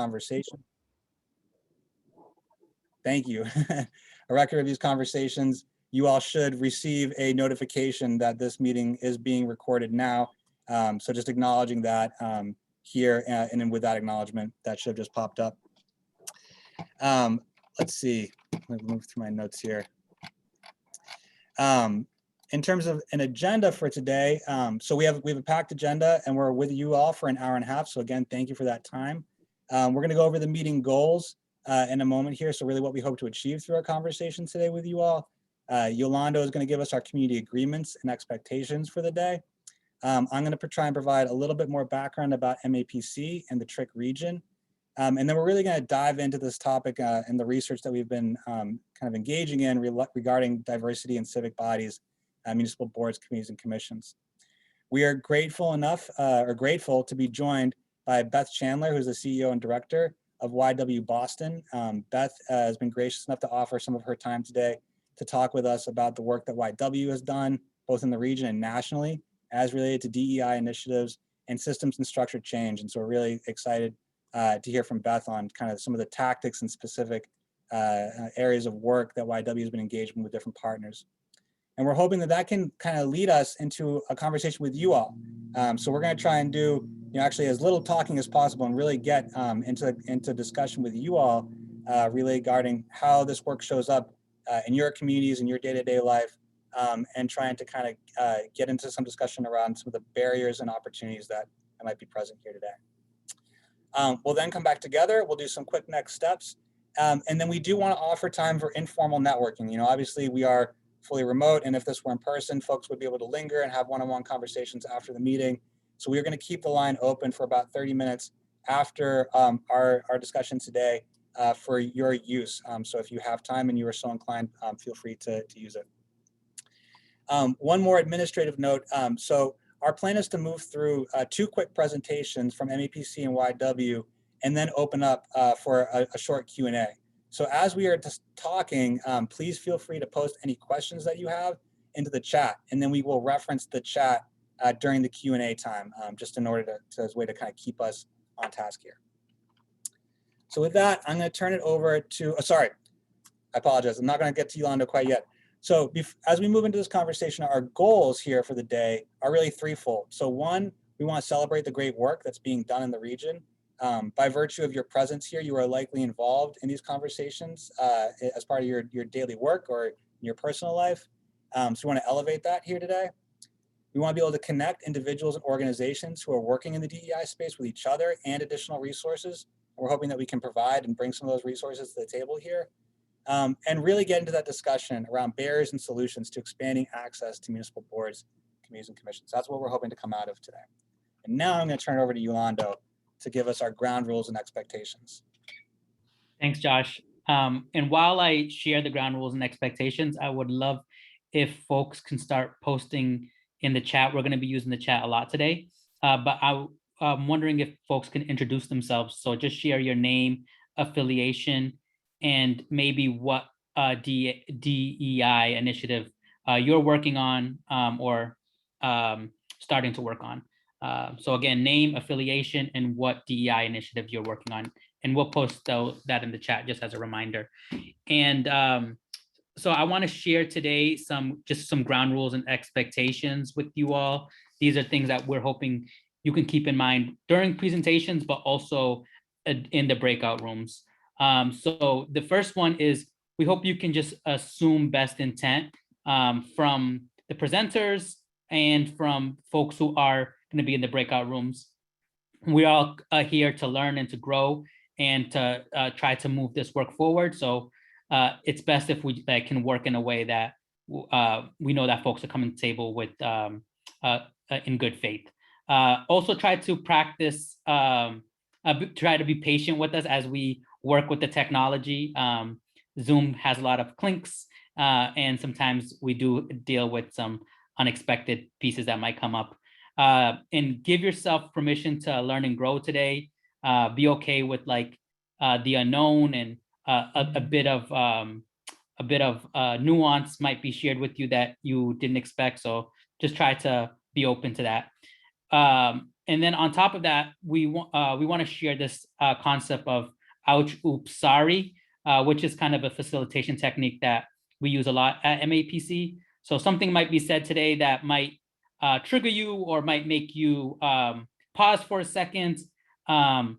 conversation. Thank you. A record of these conversations. You all should receive a notification that this meeting is being recorded now. So just acknowledging that here, and then with that acknowledgement, that should have just popped up. Let's see, let me move through my notes here. In terms of an agenda for today, so we have a packed agenda and we're with you all for an hour and a half. So again, thank you for that time. We're going to go over the meeting goals in a moment here. So really what we hope to achieve through our conversation today with you all. Yolanda is going to give us our community agreements and expectations for the day. I'm going to try and provide a little bit more background about MAPC and the TRIC region. And then we're really going to dive into this topic and the research that we've been kind of engaging in regarding diversity in civic bodies, municipal boards, committees, and commissions. We are grateful to be joined by Beth Chandler, who's the CEO and director of YW Boston. Beth has been gracious enough to offer some of her time today to talk with us about the work that YW has done, both in the region and nationally, as related to DEI initiatives and systems and structure change. And so we're really excited to hear from Beth on kind of some of the tactics and specific areas of work that YW has been engaged in with different partners. And we're hoping that that can kind of lead us into a conversation with you all. So we're going to try and do, actually as little talking as possible and really get into discussion with you all really regarding how this work shows up in your communities, in your day-to-day life, and trying to kind of get into some discussion around some of the barriers and opportunities that might be present here today. We'll then come back together. We'll do some quick next steps. And then we do want to offer time for informal networking. Obviously we are fully remote, and if this were in person, folks would be able to linger and have one-on-one conversations after the meeting. So we're going to keep the line open for about 30 minutes after our discussion today for your use. So if you have time and you are so inclined, feel free to use it. One more administrative note. So our plan is to move through 2 quick presentations from MAPC and YW, and then open up for a short Q&A. So as we are just talking, please feel free to post any questions that you have into the chat, and then we will reference the chat during the Q&A time, just in order as a way to kind of keep us on task here. So with that, I'm going to turn it over to, sorry, I apologize. I'm not going to get to Yolanda quite yet. So as we move into this conversation, our goals here for the day are really threefold. So one, we want to celebrate the great work that's being done in the region. By virtue of your presence here, you are likely involved in these conversations as part of your daily work or your personal life. So we want to elevate that here today. We want to be able to connect individuals and organizations who are working in the DEI space with each other and additional resources. We're hoping that we can provide and bring some of those resources to the table here. And really get into that discussion around barriers and solutions to expanding access to municipal boards, committees, and commissions. That's what we're hoping to come out of today. And now I'm going to turn it over to Yolanda to give us our ground rules and expectations. Thanks, Josh. And while I share the ground rules and expectations, I would love if folks can start posting in the chat. We're going to be using the chat a lot today, but I'm wondering if folks can introduce themselves. So just share your name, affiliation, and maybe what DEI initiative you're working on or starting to work on. So again, name, affiliation, and what DEI initiative you're working on. And we'll post that in the chat just as a reminder. And so I want to share today just some ground rules and expectations with you all. These are things that we're hoping you can keep in mind during presentations, but also in the breakout rooms. So the first one is, we hope you can just assume best intent from the presenters and from folks who are going to be in the breakout rooms. We're all here to learn and to grow and to try to move this work forward. So it's best if we can work in a way that we know that folks are coming to the table with in good faith. Also try to practice, try to be patient with us as we work with the technology. Zoom has a lot of clinks and sometimes we do deal with some unexpected pieces that might come up. And give yourself permission to learn and grow today. Be okay with the unknown, and a bit of nuance might be shared with you that you didn't expect. So just try to be open to that. And then on top of that, we want to share this concept of ouch, oops, sorry, which is kind of a facilitation technique that we use a lot at MAPC. So something might be said today that might trigger you or might make you pause for a second. And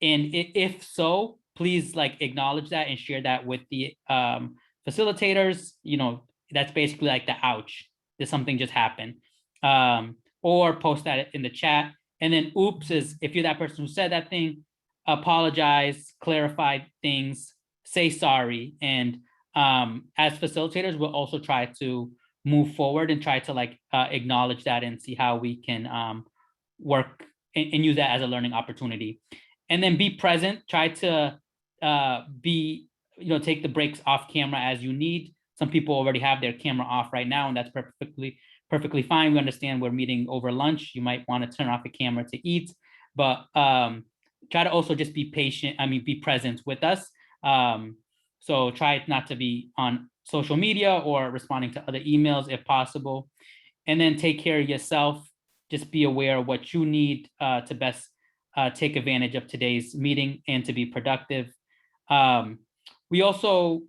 if so, please like acknowledge that and share that with the facilitators. You know, that's basically like the ouch, did something just happen? Or post that in the chat. And then oops is if you're that person who said that thing, apologize, clarify things, say sorry. And as facilitators, we'll also try to move forward and try to like acknowledge that and see how we can work and use that as a learning opportunity. And then be present, try to take the breaks off camera as you need. Some people already have their camera off right now, and that's perfectly fine. We understand we're meeting over lunch. You might want to turn off the camera to eat, but try to also just be patient. Be present with us. So try not to be on social media or responding to other emails if possible. And then take care of yourself. Just be aware of what you need to best take advantage of today's meeting and to be productive. We also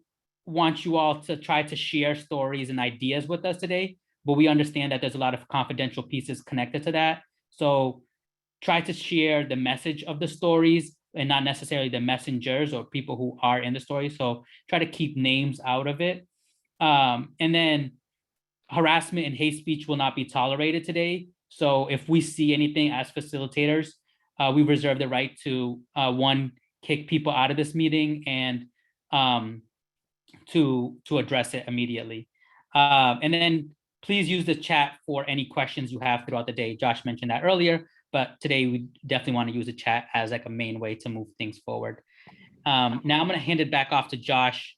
want you all to try to share stories and ideas with us today, but we understand that there's a lot of confidential pieces connected to that. So try to share the message of the stories and not necessarily the messengers or people who are in the story. So try to keep names out of it. And then harassment and hate speech will not be tolerated today. So if we see anything as facilitators, we reserve the right to one, kick people out of this meeting and to address it immediately. And then please use the chat for any questions you have throughout the day. Josh mentioned that earlier, but today we definitely want to use the chat as like a main way to move things forward. Now I'm going to hand it back off to Josh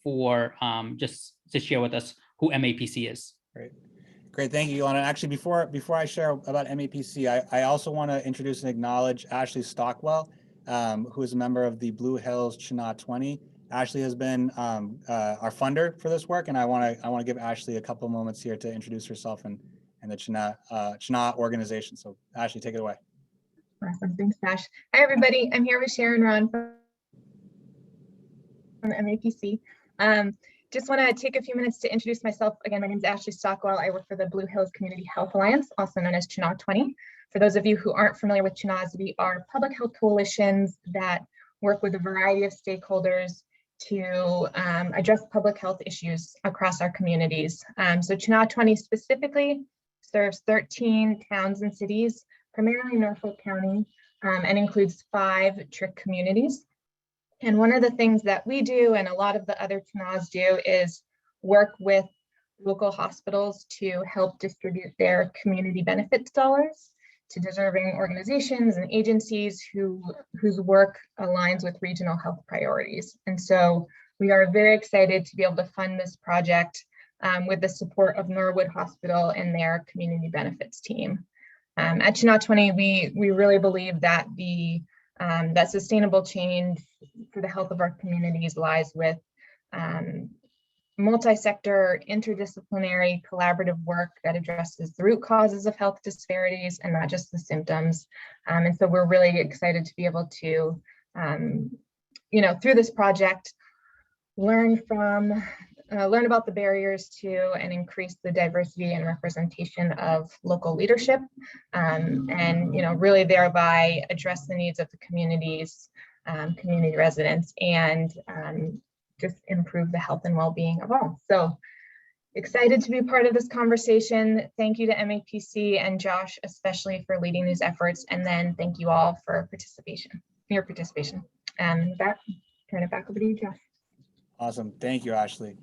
for just to share with us who MAPC is. Great, thank you, Ilana. Actually, before I share about MAPC, I also want to introduce and acknowledge Ashley Stockwell, who is a member of the Blue Hills Chinah 20. Ashley has been our funder for this work, and I want to give Ashley a couple of moments here to introduce herself and the Chinah organization. So Ashley, take it away. Awesome, thanks, Josh. Hi, everybody. I'm here with Sharon Ron from MAPC. Just want to take a few minutes to introduce myself. Again, my name is Ashley Stockwell. I work for the Blue Hills Community Health Alliance, also known as Chinah 20. For those of you who aren't familiar with Chinahs, we are public health coalitions that work with a variety of stakeholders to address public health issues across our communities. So Chinah 20 specifically serves 13 towns and cities, primarily Norfolk County, and includes 5 TRIC communities. And one of the things that we do, and a lot of the other Chinahs do, is work with local hospitals to help distribute their community benefits dollars to deserving organizations and agencies whose work aligns with regional health priorities. And so we are very excited to be able to fund this project with the support of Norwood Hospital and their community benefits team. At Chinah 20, we really believe that that sustainable change for the health of our communities lies with multi-sector, interdisciplinary, collaborative work that addresses the root causes of health disparities and not just the symptoms. And so we're really excited to be able to, through this project, learn about the barriers to and increase the diversity and representation of local leadership, and really thereby address the needs of the communities, community residents, and just improve the health and well-being of all. So excited to be part of this conversation. Thank you to MAPC and Josh, especially for leading these efforts. And then thank you all for your participation. And turn it back over to you, Josh. Awesome, thank you, Ashley.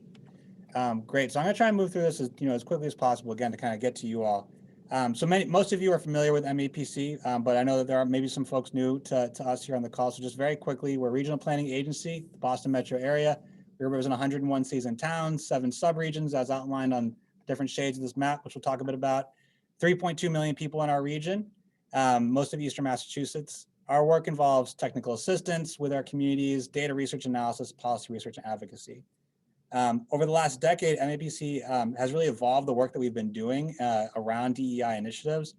Great, so I'm gonna try and move through this as quickly as possible, again, to kind of get to you all. Most of you are familiar with MAPC, but I know that there are maybe some folks new to us here on the call. So just very quickly, we're a regional planning agency, the Boston metro area. We represent 101 cities and towns, 7 subregions as outlined on different shades of this map, which we'll talk a bit about. 3.2 million people in our region, most of Eastern Massachusetts. Our work involves technical assistance with our communities, data research analysis, policy research, and advocacy. Over the last decade, MAPC has really evolved the work that we've been doing around DEI initiatives.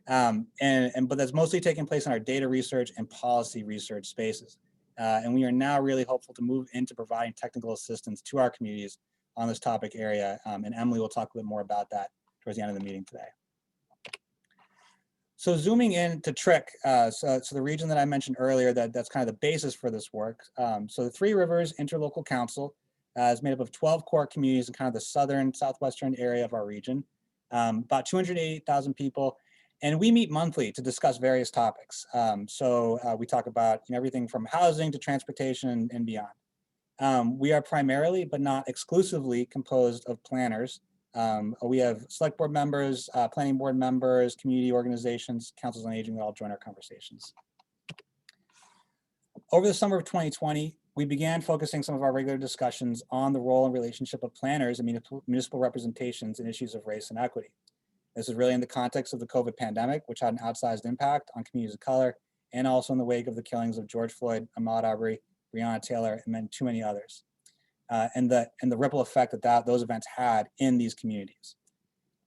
But that's mostly taking place in our data research and policy research spaces. And we are now really hopeful to move into providing technical assistance to our communities on this topic area. And Emily will talk a bit more about that towards the end of the meeting today. So zooming in to TRIC, so the region that I mentioned earlier, that's kind of the basis for this work. So the Three Rivers Interlocal Council is made up of 12 core communities in kind of the southern, southwestern area of our region, about 288,000 people. And we meet monthly to discuss various topics. We talk about everything from housing to transportation and beyond. We are primarily, but not exclusively, composed of planners. We have select board members, planning board members, community organizations, councils on aging that all join our conversations. Over the summer of 2020, we began focusing some of our regular discussions on the role and relationship of planners and municipal representations in issues of race and equity. This is really in the context of the COVID pandemic, which had an outsized impact on communities of color, and also in the wake of the killings of George Floyd, Ahmaud Arbery, Breonna Taylor, and too many others. And the ripple effect that those events had in these communities.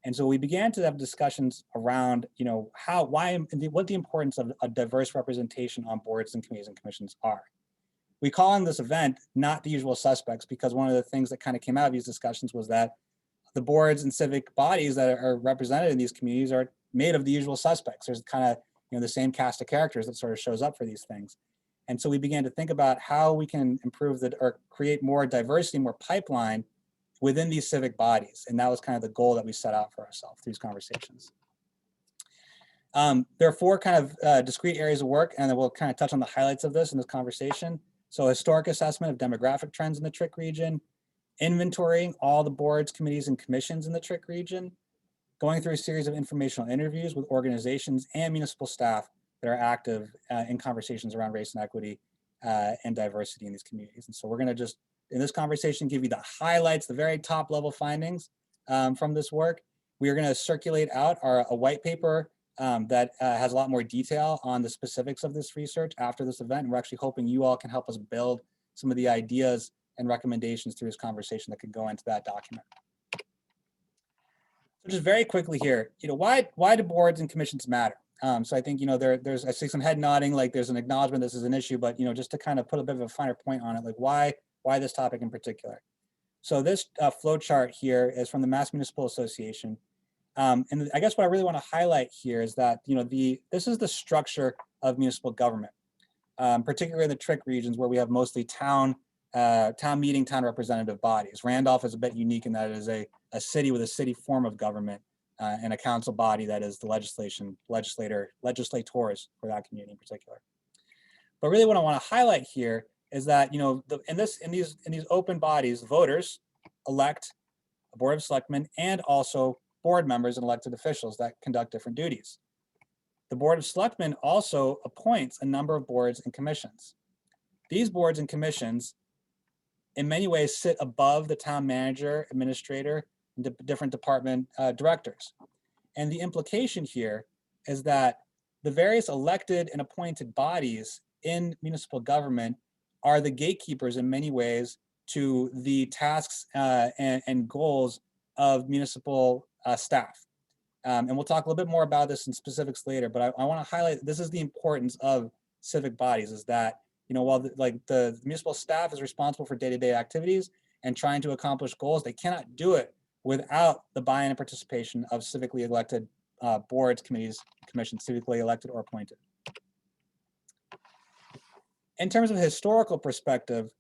And so we began to have discussions around, what the importance of a diverse representation on boards and committees and commissions are. We call on this event not the usual suspects, because one of the things that kind of came out of these discussions was that the boards and civic bodies that are represented in these communities are made of the usual suspects. There's kind of the same cast of characters that sort of shows up for these things. And so we began to think about how we can improve or create more diversity, more pipeline within these civic bodies. And that was kind of the goal that we set out for ourselves through these conversations. There are four kind of discrete areas of work, and then we'll kind of touch on the highlights of this in this conversation. So historic assessment of demographic trends in the TRIC region, inventorying all the boards, committees, and commissions in the TRIC region, going through a series of informational interviews with organizations and municipal staff that are active in conversations around race and equity and diversity in these communities. And so we're going to just, in this conversation, give you the highlights, the very top level findings from this work. We are going to circulate out a white paper that has a lot more detail on the specifics of this research after this event. And we're actually hoping you all can help us build some of the ideas and recommendations through this conversation that could go into that document. So just very quickly here, why do boards and commissions matter? So I think, I see some head nodding, like there's an acknowledgement this is an issue, but, just to kind of put a bit of a finer point on it, like why this topic in particular? So this flow chart here is from the Mass Municipal Association. And I guess what I really want to highlight here is that, this is the structure of municipal government, particularly in the TRIC regions where we have mostly town meeting, town representative bodies. Randolph is a bit unique in that it is a city with a city form of government and a council body that is the legislators for that community in particular. But really what I want to highlight here is that, in these open bodies, voters elect a board of selectmen and also board members and elected officials that conduct different duties. The board of selectmen also appoints a number of boards and commissions. These boards and commissions in many ways sit above the town manager, administrator, and different department directors. And the implication here is that the various elected and appointed bodies in municipal government are the gatekeepers in many ways to the tasks and goals of municipal staff. And we'll talk a little bit more about this in specifics later, but I want to highlight this is the importance of civic bodies, is that while the municipal staff is responsible for day-to-day activities and trying to accomplish goals, they cannot do it without the buy-in and participation of civically elected boards, committees, commissions, civically elected or appointed. In terms of historical perspective,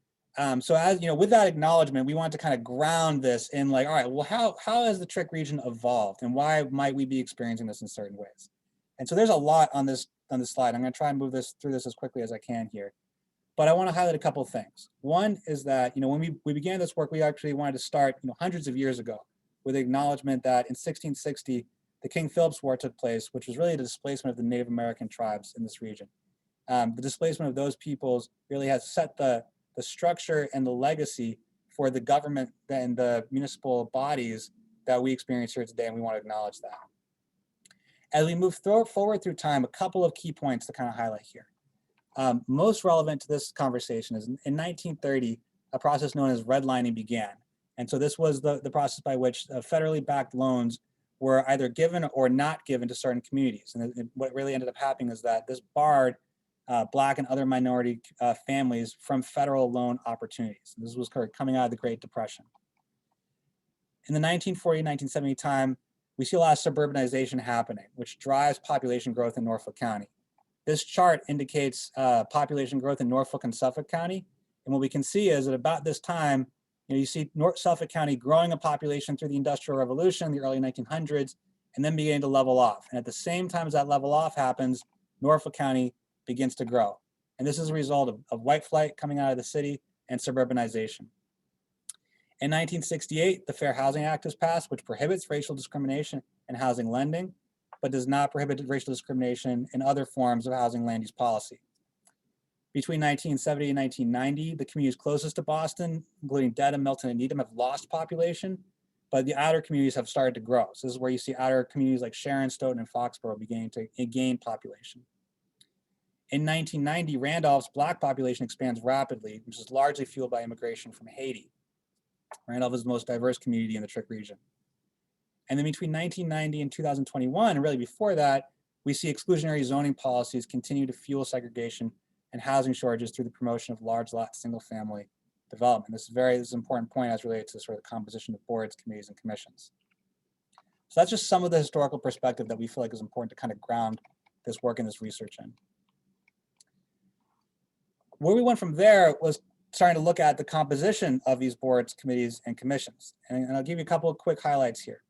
so as with that acknowledgement, we want to kind of ground this in all right, well, how has the TRIC region evolved, and why might we be experiencing this in certain ways? And so there's a lot on this slide. I'm going to try and move through this as quickly as I can here. But I want to highlight a couple of things. One is that, when we began this work, we actually wanted to start, hundreds of years ago with the acknowledgement that in 1660, the King Phillips War took place, which was really the displacement of the Native American tribes in this region. The displacement of those peoples really has set the structure and the legacy for the government and the municipal bodies that we experience here today, and we want to acknowledge that. As we move forward through time, a couple of key points to kind of highlight here. Most relevant to this conversation is in 1930, a process known as redlining began. And so this was the process by which federally backed loans were either given or not given to certain communities. And what really ended up happening is that this barred Black and other minority families from federal loan opportunities. This was coming out of the Great Depression. In the 1940, 1970 time, we see a lot of suburbanization happening, which drives population growth in Norfolk County. This chart indicates population growth in Norfolk and Suffolk County. And what we can see is that about this time, you see Suffolk County growing a population through the Industrial Revolution in the early 1900s, and then beginning to level off. And at the same time as that level off happens, Norfolk County begins to grow. And this is a result of white flight coming out of the city and suburbanization. In 1968, the Fair Housing Act is passed, which prohibits racial discrimination in housing lending, but does not prohibit racial discrimination in other forms of housing land use policy. Between 1970 and 1990, the communities closest to Boston, including Dedham, Milton, and Needham, have lost population, but the outer communities have started to grow. So this is where you see outer communities like Sharon, Stoughton, and Foxborough beginning to gain population. In 1990, Randolph's Black population expands rapidly, which is largely fueled by immigration from Haiti. Randolph is the most diverse community in the TRIC region. And then between 1990 and 2021, and really before that, we see exclusionary zoning policies continue to fuel segregation and housing shortages through the promotion of large lot single family development. This is an important point as related to sort of the composition of boards, committees, and commissions. So that's just some of the historical perspective that we feel like is important to kind of ground this work and this research in. Where we went from there was starting to look at the composition of these boards, committees, and commissions. And I'll give you a couple of quick highlights here.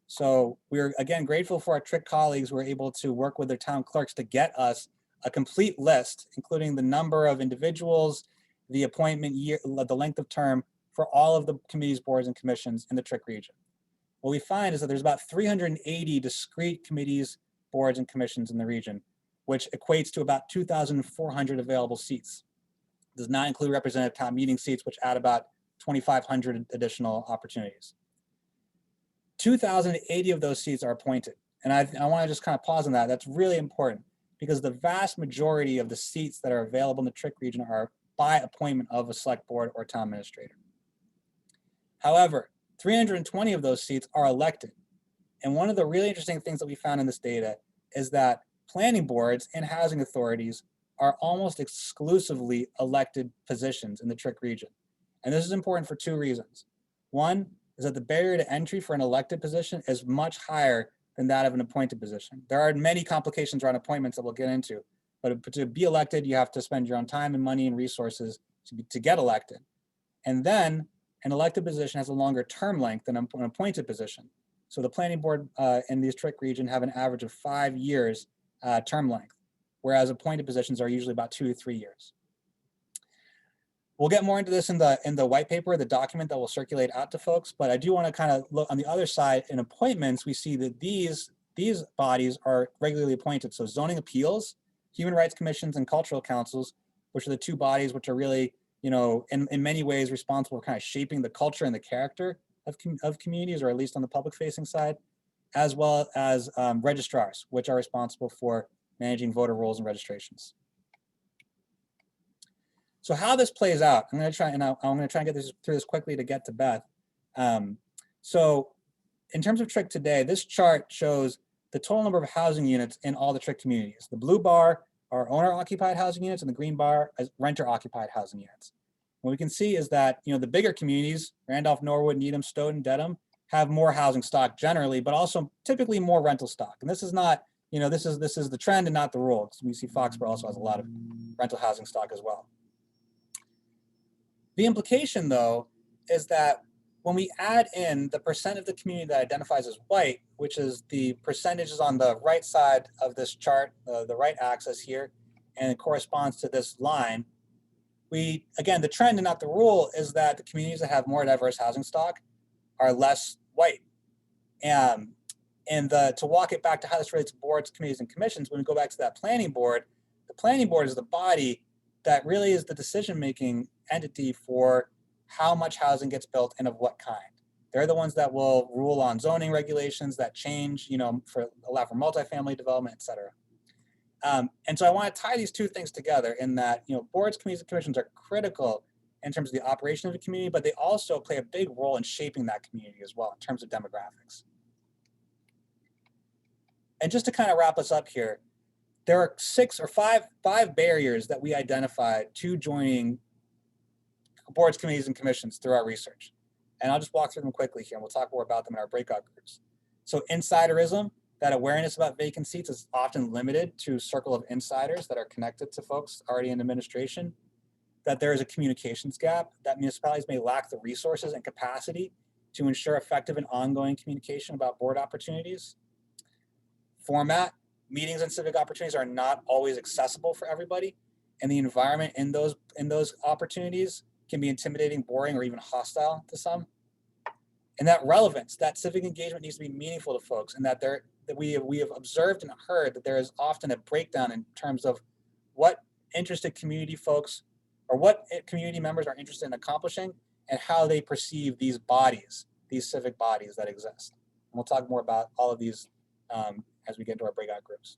So we're, again, grateful for our TRIC colleagues who were able to work with their town clerks to get us a complete list, including the number of individuals, the appointment year, the length of term for all of the committees, boards, and commissions in the TRIC region. What we find is that there's about 380 discrete committees, boards, and commissions in the region, which equates to about 2,400 available seats. Does not include representative town meeting seats, which add about 2,500 additional opportunities. 2,080 of those seats are appointed. And I want to just kind of pause on that. That's really important because the vast majority of the seats that are available in the TRIC region are by appointment of a select board or town administrator. However, 320 of those seats are elected. And one of the really interesting things that we found in this data is that planning boards and housing authorities are almost exclusively elected positions in the TRIC region. And this is important for two reasons. One is that the barrier to entry for an elected position is much higher than that of an appointed position. There are many complications around appointments that we'll get into, but to be elected, you have to spend your own time and money and resources to get elected. And then an elected position has a longer term length than an appointed position. So the planning board in the TRIC region have an average of 5 years term length, whereas appointed positions are usually about 2 to 3 years. We'll get more into this in the white paper, the document that will circulate out to folks, but I do want to kind of look on the other side. In appointments, we see that these bodies are regularly appointed. So zoning appeals, human rights commissions, and cultural councils, which are the two bodies which are really, in many ways responsible for kind of shaping the culture and the character of communities, or at least on the public facing side, as well as registrars, which are responsible for managing voter rolls and registrations. So how this plays out, I'm going to try and get through this quickly to get to Beth. So in terms of TRIC today, this chart shows the total number of housing units in all the TRIC communities. The blue bar are owner-occupied housing units, and the green bar is renter-occupied housing units. What we can see is that the bigger communities, Randolph, Norwood, Needham, Stoughton, Dedham, have more housing stock generally, but also typically more rental stock. And this is not, this is the trend and not the rule. We see Foxborough also has a lot of rental housing stock as well. The implication, though, is that when we add in the percent of the community that identifies as white, which is the percentages on the right side of this chart, the right axis here, and it corresponds to this line, again, the trend and not the rule is that the communities that have more diverse housing stock are less white. To walk it back to how this relates to boards, committees, and commissions, when we go back to that planning board, the planning board is the body that really is the decision-making entity for how much housing gets built and of what kind. They're the ones that will rule on zoning regulations that change, allow for multifamily development, et cetera. And so I want to tie these two things together in that, boards, committees, and commissions are critical in terms of the operation of the community, but they also play a big role in shaping that community as well in terms of demographics. And just to kind of wrap us up here, there are five barriers that we identified to joining boards, committees, and commissions through our research. And I'll just walk through them quickly here, and we'll talk more about them in our breakout groups. So insiderism, that awareness about vacant seats is often limited to a circle of insiders that are connected to folks already in administration. That there is a communications gap, that municipalities may lack the resources and capacity to ensure effective and ongoing communication about board opportunities. Format, meetings and civic opportunities are not always accessible for everybody, and the environment in those opportunities can be intimidating, boring, or even hostile to some. And that relevance, that civic engagement needs to be meaningful to folks, and that we have observed and heard that there is often a breakdown in terms of what interested community folks or what community members are interested in accomplishing and how they perceive these bodies, these civic bodies that exist. And we'll talk more about all of these as we get into our breakout groups.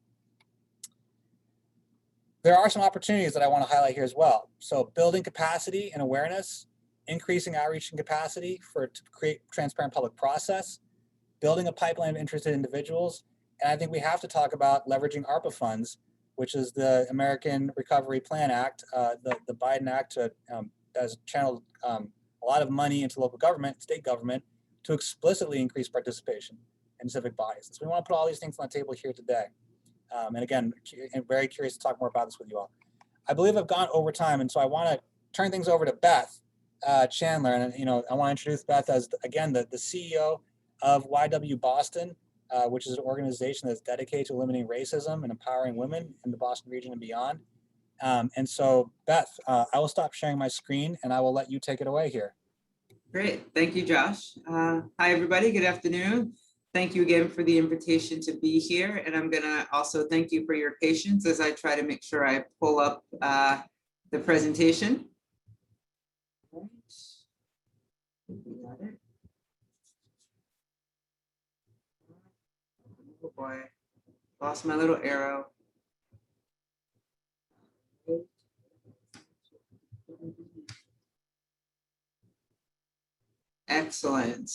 There are some opportunities that I want to highlight here as well. So building capacity and awareness, increasing outreach and capacity to create transparent public process, building a pipeline of interested individuals. And I think we have to talk about leveraging ARPA funds, which is the American Recovery Plan Act, the Biden Act has channeled a lot of money into local government, state government, to explicitly increase participation in civic bodies. So we want to put all these things on the table here today. And again, I'm very curious to talk more about this with you all. I believe I've gone over time, and so I want to turn things over to Beth Chandler. And I want to introduce Beth as, again, the CEO of YW Boston, which is an organization that's dedicated to eliminating racism and empowering women in the Boston region and beyond. And so, Beth, I will stop sharing my screen, and I will let you take it away here. Great. Thank you, Josh. Hi, everybody. Good afternoon. Thank you again for the invitation to be here. And I'm going to also thank you for your patience as I try to make sure I pull up the presentation. Oh boy, lost my little arrow. Excellent.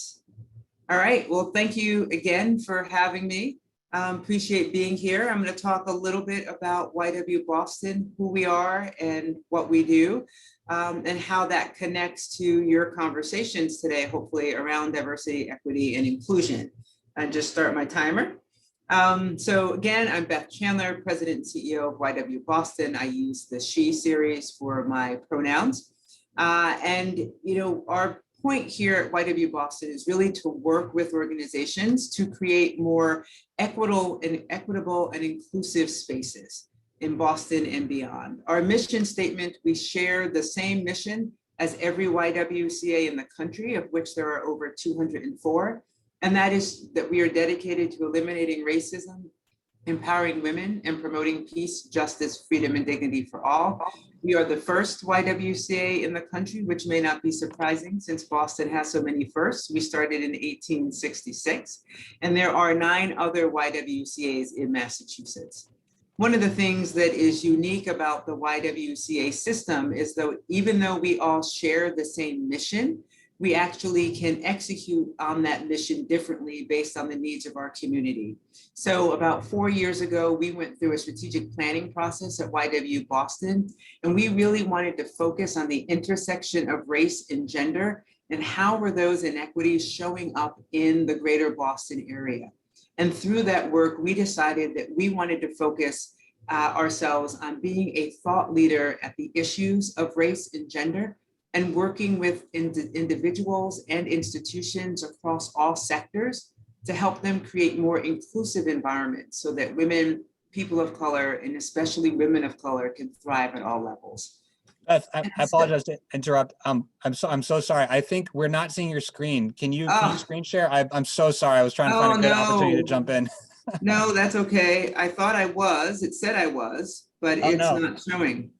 All right, well, thank you again for having me. Appreciate being here. I'm going to talk a little bit about YW Boston, who we are and what we do, and how that connects to your conversations today, hopefully around diversity, equity, and inclusion. And just start my timer. So again, I'm Beth Chandler, President and CEO of YW Boston. I use the she series for my pronouns. And our point here at YW Boston is really to work with organizations to create more equitable and inclusive spaces in Boston and beyond. Our mission statement, we share the same mission as every YWCA in the country, of which there are over 204. And that is that we are dedicated to eliminating racism, empowering women, and promoting peace, justice, freedom, and dignity for all. We are the first YWCA in the country, which may not be surprising since Boston has so many firsts. We started in 1866, and there are 9 other YWCAs in Massachusetts. One of the things that is unique about the YWCA system is that even though we all share the same mission, we actually can execute on that mission differently based on the needs of our community. So about 4 years ago, we went through a strategic planning process at YW Boston, and we really wanted to focus on the intersection of race and gender and how were those inequities showing up in the greater Boston area. And through that work, we decided that we wanted to focus ourselves on being a thought leader at the issues of race and gender, and working with individuals and institutions across all sectors to help them create more inclusive environments so that women, people of color, and especially women of color can thrive at all levels. Beth, I apologize to interrupt. I'm so sorry. I think we're not seeing your screen. Can you screen share? I'm so sorry. I was trying to find a good opportunity to jump in. No, that's okay. I thought I was. It said I was, but it's not showing.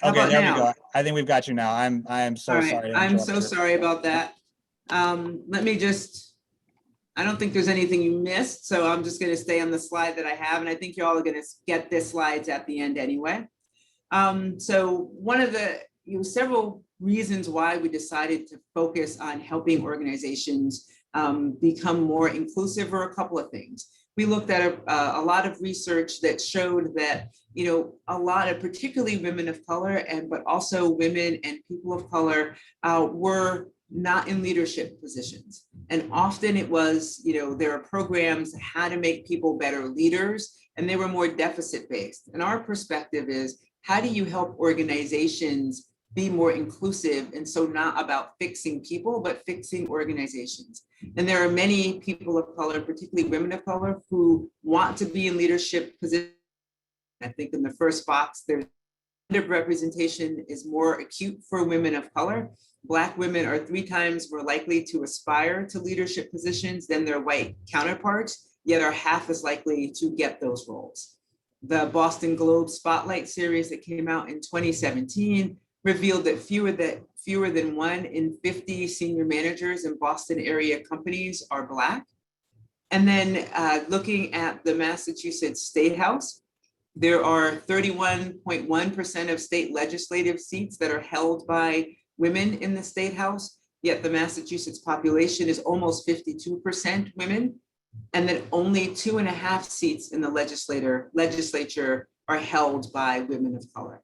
Okay, there we go. I think we've got you now. I am so sorry. I'm so sorry about that. Let me just, I don't think there's anything you missed, so I'm just going to stay on the slide that I have, and I think you all are going to get this slides at the end anyway. So one of the several reasons why we decided to focus on helping organizations become more inclusive are a couple of things. we looked at a lot of research that showed that, you know, a lot of particularly women of color but also women and people of color were not in leadership positions. And often it was, you know, there are programs how to make people better leaders, and they were more deficit based. And our perspective is, how do you help organizations be more inclusive? And so not about fixing people, but fixing organizations. And there are many people of color, particularly women of color, who want to be in leadership positions. I think in the first box, there's representation is more acute for women of color. Black women are 3 times more likely to aspire to leadership positions than their white counterparts, yet are half as likely to get those roles. The Boston Globe Spotlight series that came out in 2017 revealed that fewer than 1 in 50 senior managers in Boston area companies are Black. And then looking at the Massachusetts State House, there are 31.1% of state legislative seats that are held by women in the State House, yet the Massachusetts population is almost 52% women, and that only 2.5 seats in the legislature are held by women of color.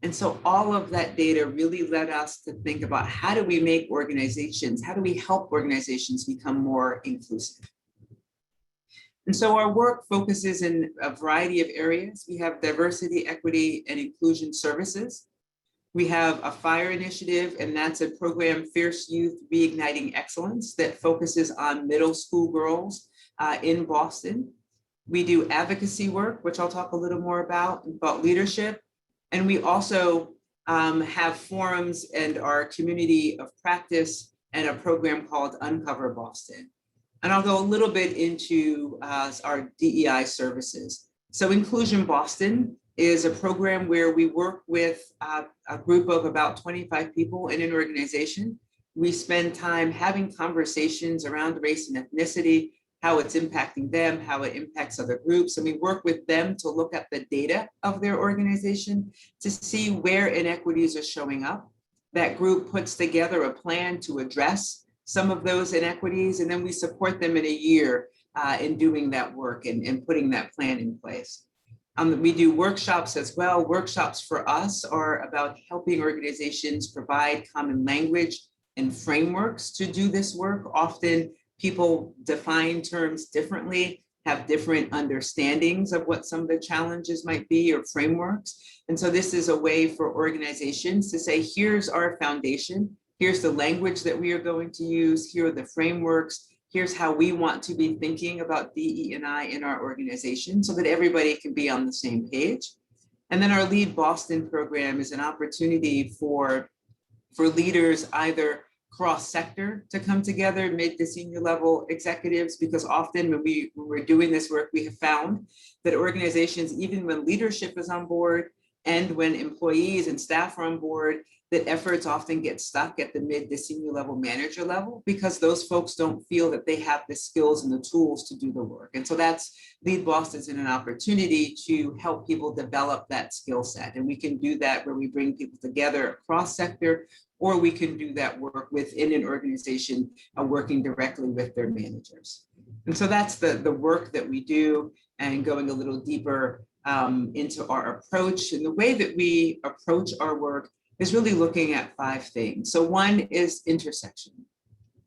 And so all of that data really led us to think about, how do we make organizations, how do we help organizations become more inclusive? And so our work focuses in a variety of areas. We have diversity, equity, and inclusion services. We have a FIRE initiative, and that's a program, Fierce Youth Reigniting Excellence, that focuses on middle school girls in Boston. We do advocacy work, which I'll talk a little more about leadership. And we also have forums and our community of practice and a program called Uncover Boston. And I'll go a little bit into our DEI services. So Inclusion Boston is a program where we work with a group of about 25 people in an organization. We spend time having conversations around race and ethnicity, how it's impacting them, how it impacts other groups. And we work with them to look at the data of their organization to see where inequities are showing up. That group puts together a plan to address some of those inequities, and then we support them in a year in doing that work and putting that plan in place. We do workshops as well. Workshops for us are about helping organizations provide common language and frameworks to do this work. Often people define terms differently, have different understandings of what some of the challenges might be or frameworks. And so this is a way for organizations to say, here's our foundation. Here's the language that we are going to use. Here are the frameworks. Here's how we want to be thinking about DE&I in our organization so that everybody can be on the same page. And then our Lead Boston program is an opportunity for leaders, either cross-sector, to come together, mid to senior level executives, because often when we're doing this work, we have found that organizations, even when leadership is on board and when employees and staff are on board, that efforts often get stuck at the mid to senior level manager level because those folks don't feel that they have the skills and the tools to do the work. And so that's Lead Boston's an opportunity to help people develop that skill set. And we can do that where we bring people together across sector, or we can do that work within an organization working directly with their managers. And so that's the work that we do, and going a little deeper into our approach. And the way that we approach our work is really looking at 5 things. So one is intersection.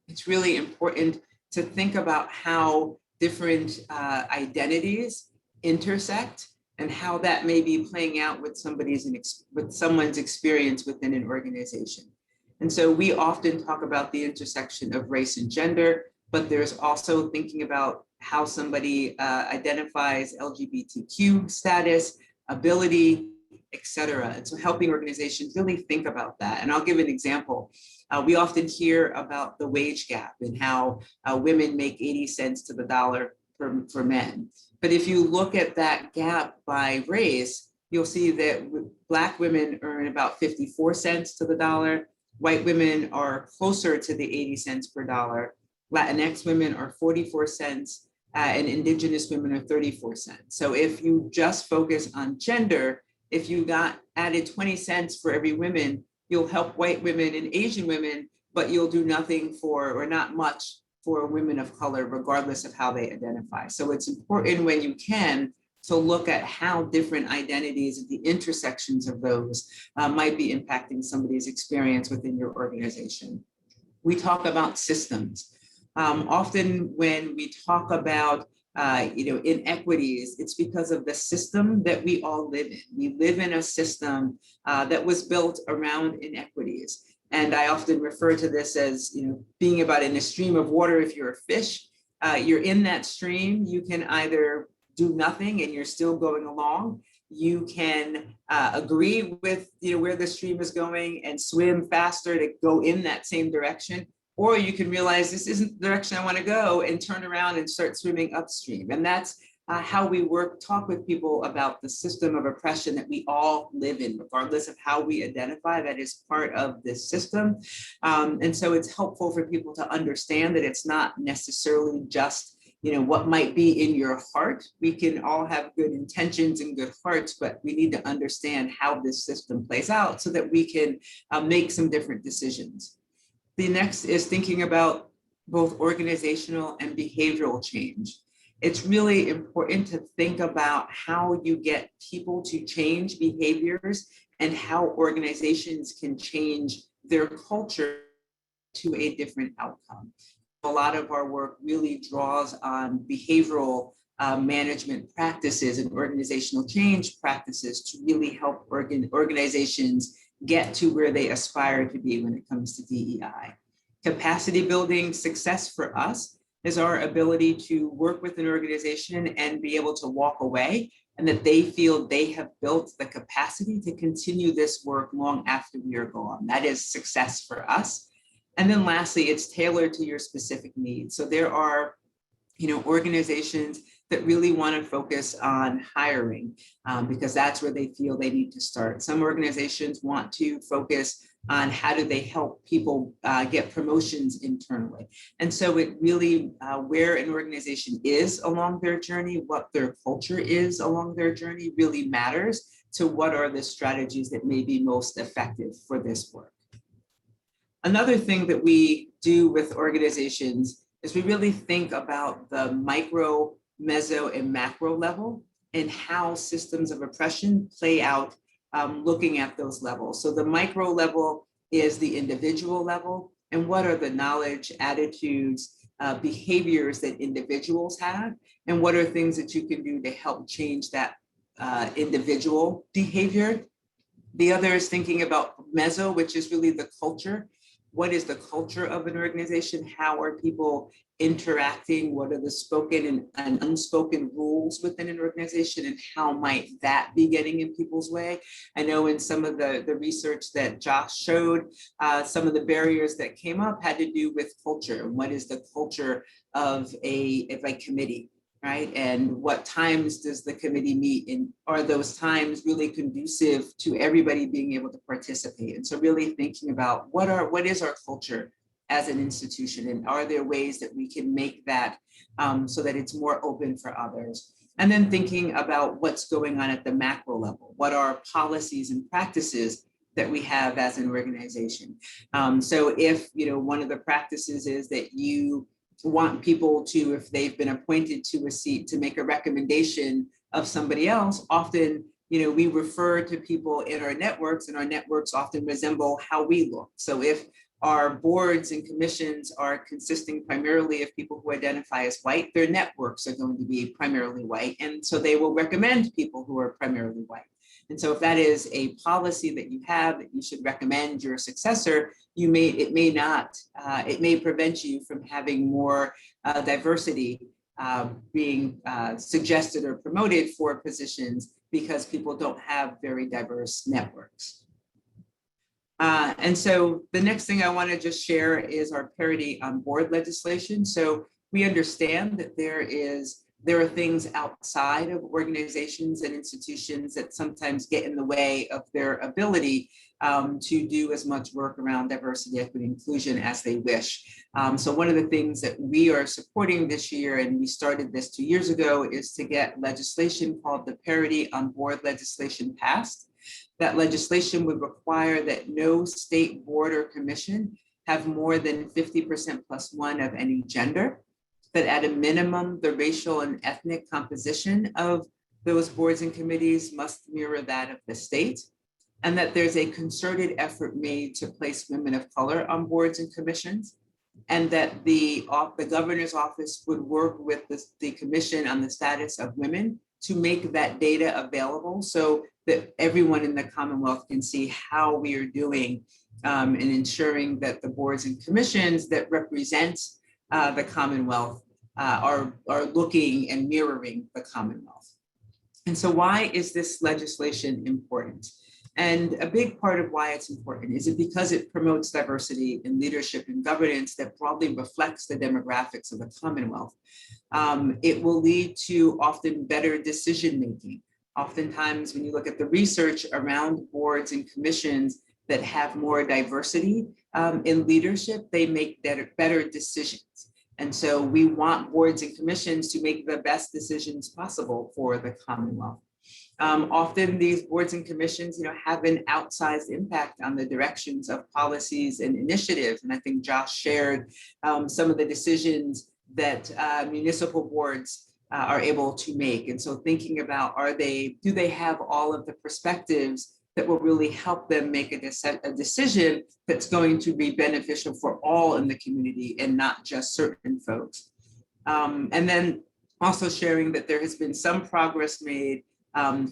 It's really important to think about how different identities intersect and how that may be playing out with someone's experience within an organization. And so we often talk about the intersection of race and gender, but there's also thinking about how somebody identifies LGBTQ status, ability, et cetera. And so helping organizations really think about that. And I'll give an example. We often hear about the wage gap and how women make 80 cents to the dollar for men. But if you look at that gap by race, you'll see that Black women earn about 54 cents to the dollar. White women are closer to the 80 cents per dollar. Latinx women are 44 cents, and Indigenous women are 34 cents. So if you just focus on gender, if you added 20 cents for every woman, you'll help white women and Asian women, but you'll do nothing for, or not much for women of color, regardless of how they identify. So it's important when you can to look at how different identities at the intersections of those might be impacting somebody's experience within your organization. We talk about systems. Often when we talk about inequities, it's because of the system that we all live in. We live in a system that was built around inequities. And I often refer to this as, being about in a stream of water. If you're a fish, you're in that stream, you can either do nothing and you're still going along. You can agree with where the stream is going and swim faster to go in that same direction. Or you can realize this isn't the direction I want to go and turn around and start swimming upstream. And that's how we talk with people about the system of oppression that we all live in, regardless of how we identify. That is part of this system. And so it's helpful for people to understand that it's not necessarily just what might be in your heart. We can all have good intentions and good hearts, but we need to understand how this system plays out so that we can make some different decisions. The next is thinking about both organizational and behavioral change. It's really important to think about how you get people to change behaviors and how organizations can change their culture to a different outcome. A lot of our work really draws on behavioral management practices and organizational change practices to really help organizations get to where they aspire to be when it comes to DEI. Capacity building success for us is our ability to work with an organization and be able to walk away and that they feel they have built the capacity to continue this work long after we are gone. That is success for us. And then lastly, it's tailored to your specific needs. So there are, organizations that really want to focus on hiring because that's where they feel they need to start. Some organizations want to focus on how do they help people get promotions internally. And so it really, where an organization is along their journey, what their culture is along their journey really matters to what are the strategies that may be most effective for this work. Another thing that we do with organizations is we really think about the micro, meso, and macro level and how systems of oppression play out looking at those levels. So the micro level is the individual level and what are the knowledge, attitudes, behaviors that individuals have and what are things that you can do to help change that individual behavior. The other is thinking about meso, which is really the culture. What is the culture of an organization? How are people interacting? What are the spoken and unspoken rules within an organization? And how might that be getting in people's way? I know in some of the research that Josh showed, some of the barriers that came up had to do with culture. And what is the culture of a committee? Right? And what times does the committee meet? And are those times really conducive to everybody being able to participate? And so really thinking about what is our culture as an institution? And are there ways that we can make that so that it's more open for others? And then thinking about what's going on at the macro level. What are policies and practices that we have as an organization? So if, one of the practices is that you want people to, if they've been appointed to a seat, to make a recommendation of somebody else, often, we refer to people in our networks and our networks often resemble how we look. So if our boards and commissions are consisting primarily of people who identify as white, their networks are going to be primarily white. And so they will recommend people who are primarily white. And so if that is a policy that you have that you should recommend your successor, it may prevent you from having more diversity being suggested or promoted for positions because people don't have very diverse networks. And so the next thing I want to just share is our Parity on Board legislation. So we understand that there are things outside of organizations and institutions that sometimes get in the way of their ability to do as much work around diversity, equity, inclusion as they wish. So one of the things that we are supporting this year, and we started this 2 years ago, is to get legislation called the Parity on Board legislation passed. That legislation would require that no state board or commission have more than 50% plus one of any gender, that at a minimum, the racial and ethnic composition of those boards and committees must mirror that of the state, and that there's a concerted effort made to place women of color on boards and commissions, and that the governor's office would work with the commission on the status of women to make that data available so that everyone in the Commonwealth can see how we are doing in ensuring that the boards and commissions that represent the Commonwealth are looking and mirroring the Commonwealth. And so why is this legislation important? And a big part of why it's important is because it promotes diversity in leadership and governance that broadly reflects the demographics of the Commonwealth. It will lead to often better decision-making. Oftentimes, when you look at the research around boards and commissions that have more diversity in leadership, they make better decisions. And so we want boards and commissions to make the best decisions possible for the Commonwealth. Often these boards and commissions, have an outsized impact on the directions of policies and initiatives. And I think Josh shared some of the decisions that municipal boards are able to make. And so thinking about, do they have all of the perspectives that will really help them make a decision that's going to be beneficial for all in the community and not just certain folks. And then also sharing that there has been some progress made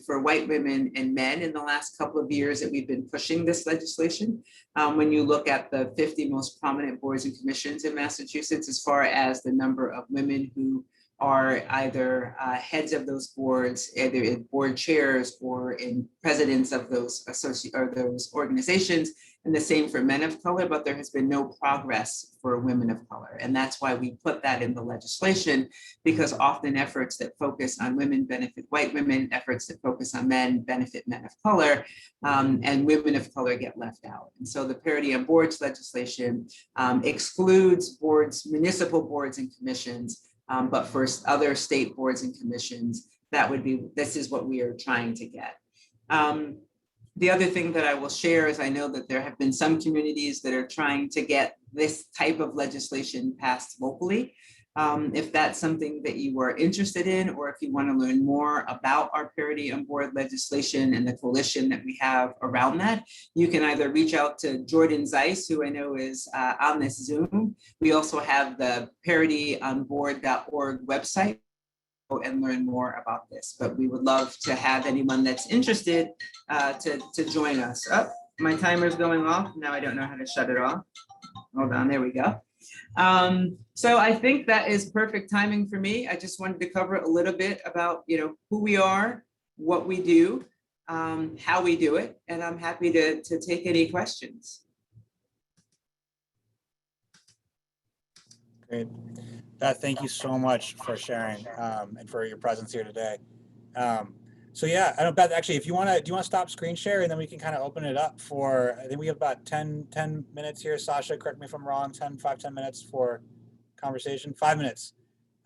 for white women and men in the last couple of years that we've been pushing this legislation. When you look at the 50 most prominent boards and commissions in Massachusetts, as far as the number of women who are either heads of those boards, either in board chairs or in presidents of those those organizations, and the same for men of color, but there has been no progress for women of color. And that's why we put that in the legislation, because often efforts that focus on women benefit white women, efforts that focus on men benefit men of color, and women of color get left out. And so the Parity on Boards legislation excludes boards, municipal boards and commissions, but for other state boards and commissions, this is what we are trying to get. The other thing that I will share is I know that there have been some communities that are trying to get this type of legislation passed locally. If that's something that you are interested in, or if you want to learn more about our Parity on Board legislation and the coalition that we have around that, you can either reach out to Jordan Zeiss, who I know is on this Zoom. We also have the ParityOnBoard.org website and learn more about this, but we would love to have anyone that's interested to join us. Oh, my timer's going off. Now I don't know how to shut it off. Hold on, there we go. So I think that is perfect timing for me. I just wanted to cover a little bit about, who we are, what we do, how we do it, and I'm happy to take any questions. Great. Beth, thank you so much for sharing and for your presence here today. So yeah, I don't, Beth, actually, if you want to, do you want to stop screen share and then we can kind of open it up for, I think we have about 10 minutes here. Sasha, correct me if I'm wrong, 10 minutes for conversation, 5 minutes.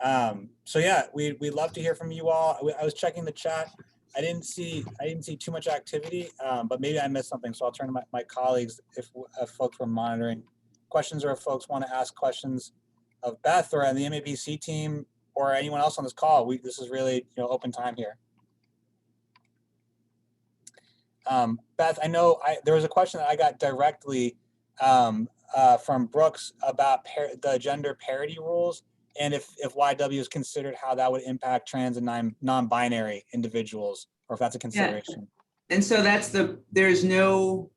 So yeah, we'd love to hear from you all. I was checking the chat. I didn't see too much activity, but maybe I missed something. So I'll turn to my colleagues if folks were monitoring questions, or if folks want to ask questions of Beth or on the MAPC team or anyone else on this call. This is really open time here. Beth, I know there was a question that I got directly from Brooks about the gender parity rules, and if YW is considered, how that would impact trans and non-binary individuals, or if that's a consideration. Yeah. And so that's there is no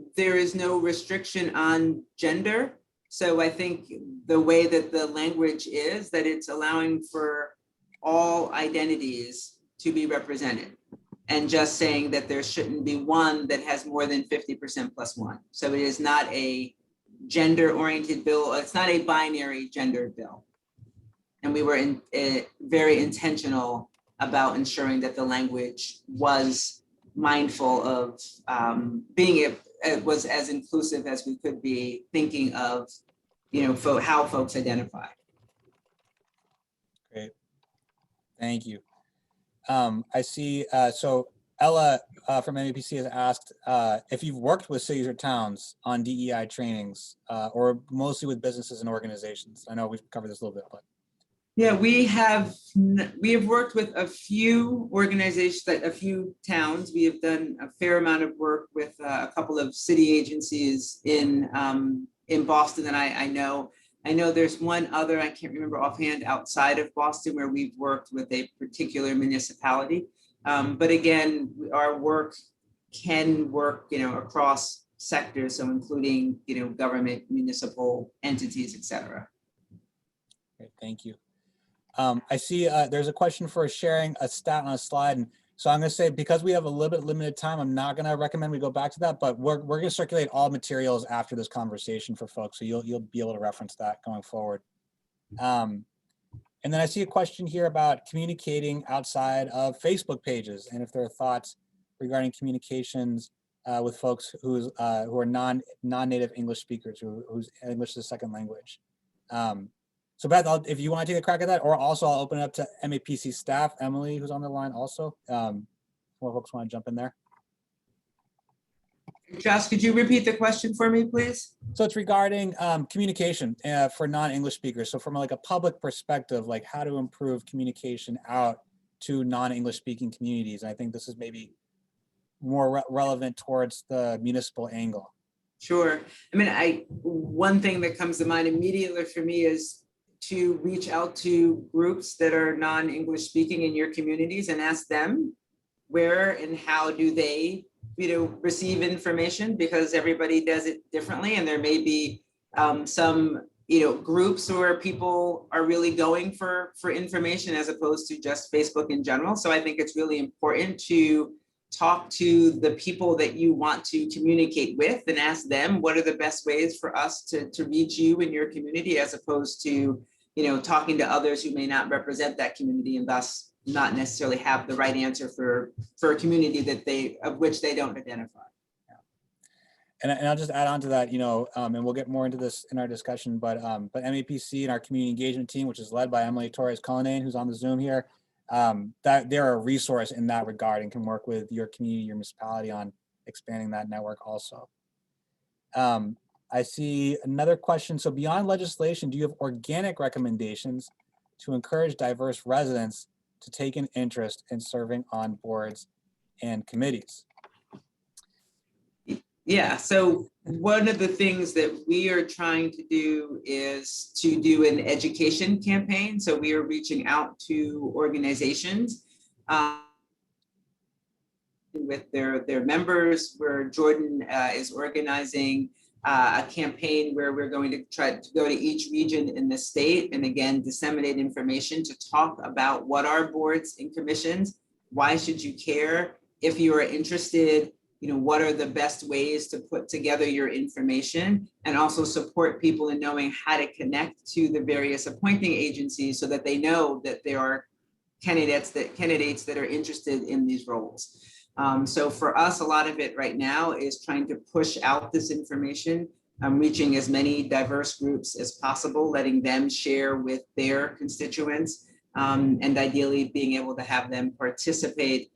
restriction on gender. So I think the way that the language is, that it's allowing for all identities to be represented, and just saying that there shouldn't be one that has more than 50% plus one. So it is not a gender-oriented bill. It's not a binary gender bill. And we were very intentional about ensuring that the language was mindful of it was as inclusive as we could be, thinking of, how folks identify. Great, thank you. I see, so Ella, from MEPC has asked if you've worked with cities or towns on DEI trainings or mostly with businesses and organizations. I know we've covered this a little bit, but. Yeah, we have worked with a few organizations, a few towns. We have done a fair amount of work with a couple of city agencies in Boston that I know. I know there's one other, I can't remember offhand, outside of Boston where we've worked with a particular municipality. But again, our work can work, across sectors, so including, government, municipal entities, et cetera. Great, thank you. I see there's a question for sharing a stat on a slide. And so I'm going to say, because we have a little bit limited time, I'm not going to recommend we go back to that, but we're going to circulate all materials after this conversation for folks. So you'll be able to reference that going forward. And then I see a question here about communicating outside of Facebook pages, and if there are thoughts regarding communications with folks who are non-native English speakers, whose English is a second language. So Beth, if you want to take a crack at that, or also I'll open it up to MAPC staff, Emily, who's on the line also. More folks want to jump in there. Josh, could you repeat the question for me, please? So it's regarding communication for non-English speakers. So from like a public perspective, like how to improve communication out to non-English speaking communities. And I think this is maybe more relevant towards the municipal angle. Sure. I mean, one thing that comes to mind immediately for me is to reach out to groups that are non-English speaking in your communities and ask them where and how do they, receive information, because everybody does it differently. And there may be some, groups where people are really going for information as opposed to just Facebook in general. So I think it's really important to talk to the people that you want to communicate with and ask them what are the best ways for us to reach you in your community, as opposed to, talking to others who may not represent that community and thus not necessarily have the right answer for a community of which they don't identify. And I'll just add on to that, and we'll get more into this in our discussion, but MAPC and our community engagement team, which is led by Emily Torres-Cullinane, who's on the Zoom here, that they're a resource in that regard and can work with your community, your municipality on expanding that network also. I see another question. So beyond legislation, do you have organic recommendations to encourage diverse residents to take an interest in serving on boards and committees? Yeah, so one of the things that we are trying to do is to do an education campaign. So we are reaching out to organizations with their members, where Jordan is organizing a campaign where we're going to try to go to each region in the state and again disseminate information to talk about what are boards and commissions, why should you care, if you are interested, what are the best ways to put together your information, and also support people in knowing how to connect to the various appointing agencies so that they know that there are candidates that are interested in these roles. So for us, a lot of it right now is trying to push out this information, reaching as many diverse groups as possible, letting them share with their constituents, and ideally being able to have them participate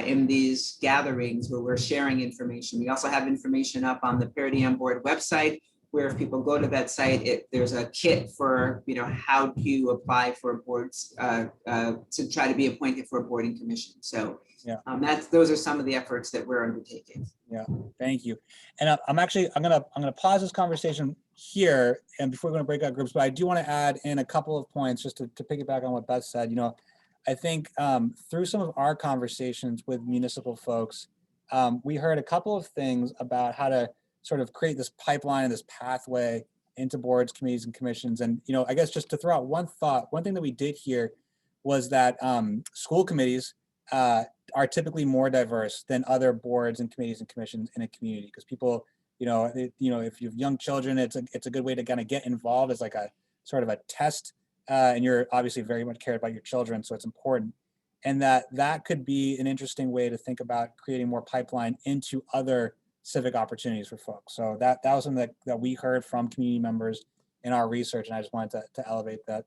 in these gatherings where we're sharing information. We also have information up on the Parity on Board website, where if people go to that site, there's a kit for how to apply for boards to try to be appointed for a board and commission. So yeah, those are some of the efforts that we're undertaking. Yeah, thank you. And I'm gonna pause this conversation here, and before we're going to break out groups, but I do want to add in a couple of points just to piggyback on what Beth said. I think through some of our conversations with municipal folks, we heard a couple of things about how to sort of create this pipeline and this pathway into boards, committees, and commissions. And, I guess just to throw out one thing that we did hear was that school committees are typically more diverse than other boards and committees and commissions in a community, because people, if you have young children, it's a good way to kind of get involved as like a sort of a test. And you're obviously very much cared about your children, so it's important. And that could be an interesting way to think about creating more pipeline into other civic opportunities for folks. So that was something that we heard from community members in our research, and I just wanted to elevate that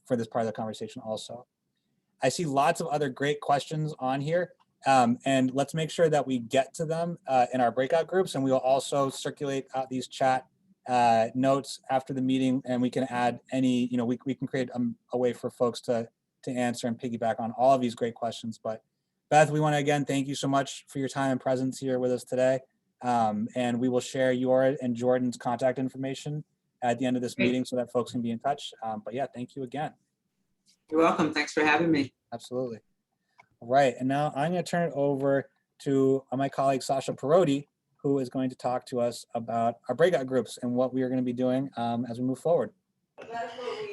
for this part of the conversation also. I see lots of other great questions on here. And let's make sure that we get to them in our breakout groups, and we will also circulate out these chat notes after the meeting, and we can add any, we can create a way for folks to answer and piggyback on all of these great questions. But Beth, we want to again thank you so much for your time and presence here with us today. And we will share your and Jordan's contact information at the end of this meeting so that folks can be in touch. But yeah, thank you again. You're welcome. Thanks for having me. Absolutely. All right, and now I'm going to turn it over to my colleague Sasha Perotti, who is going to talk to us about our breakout groups and what we are going to be doing as we move forward.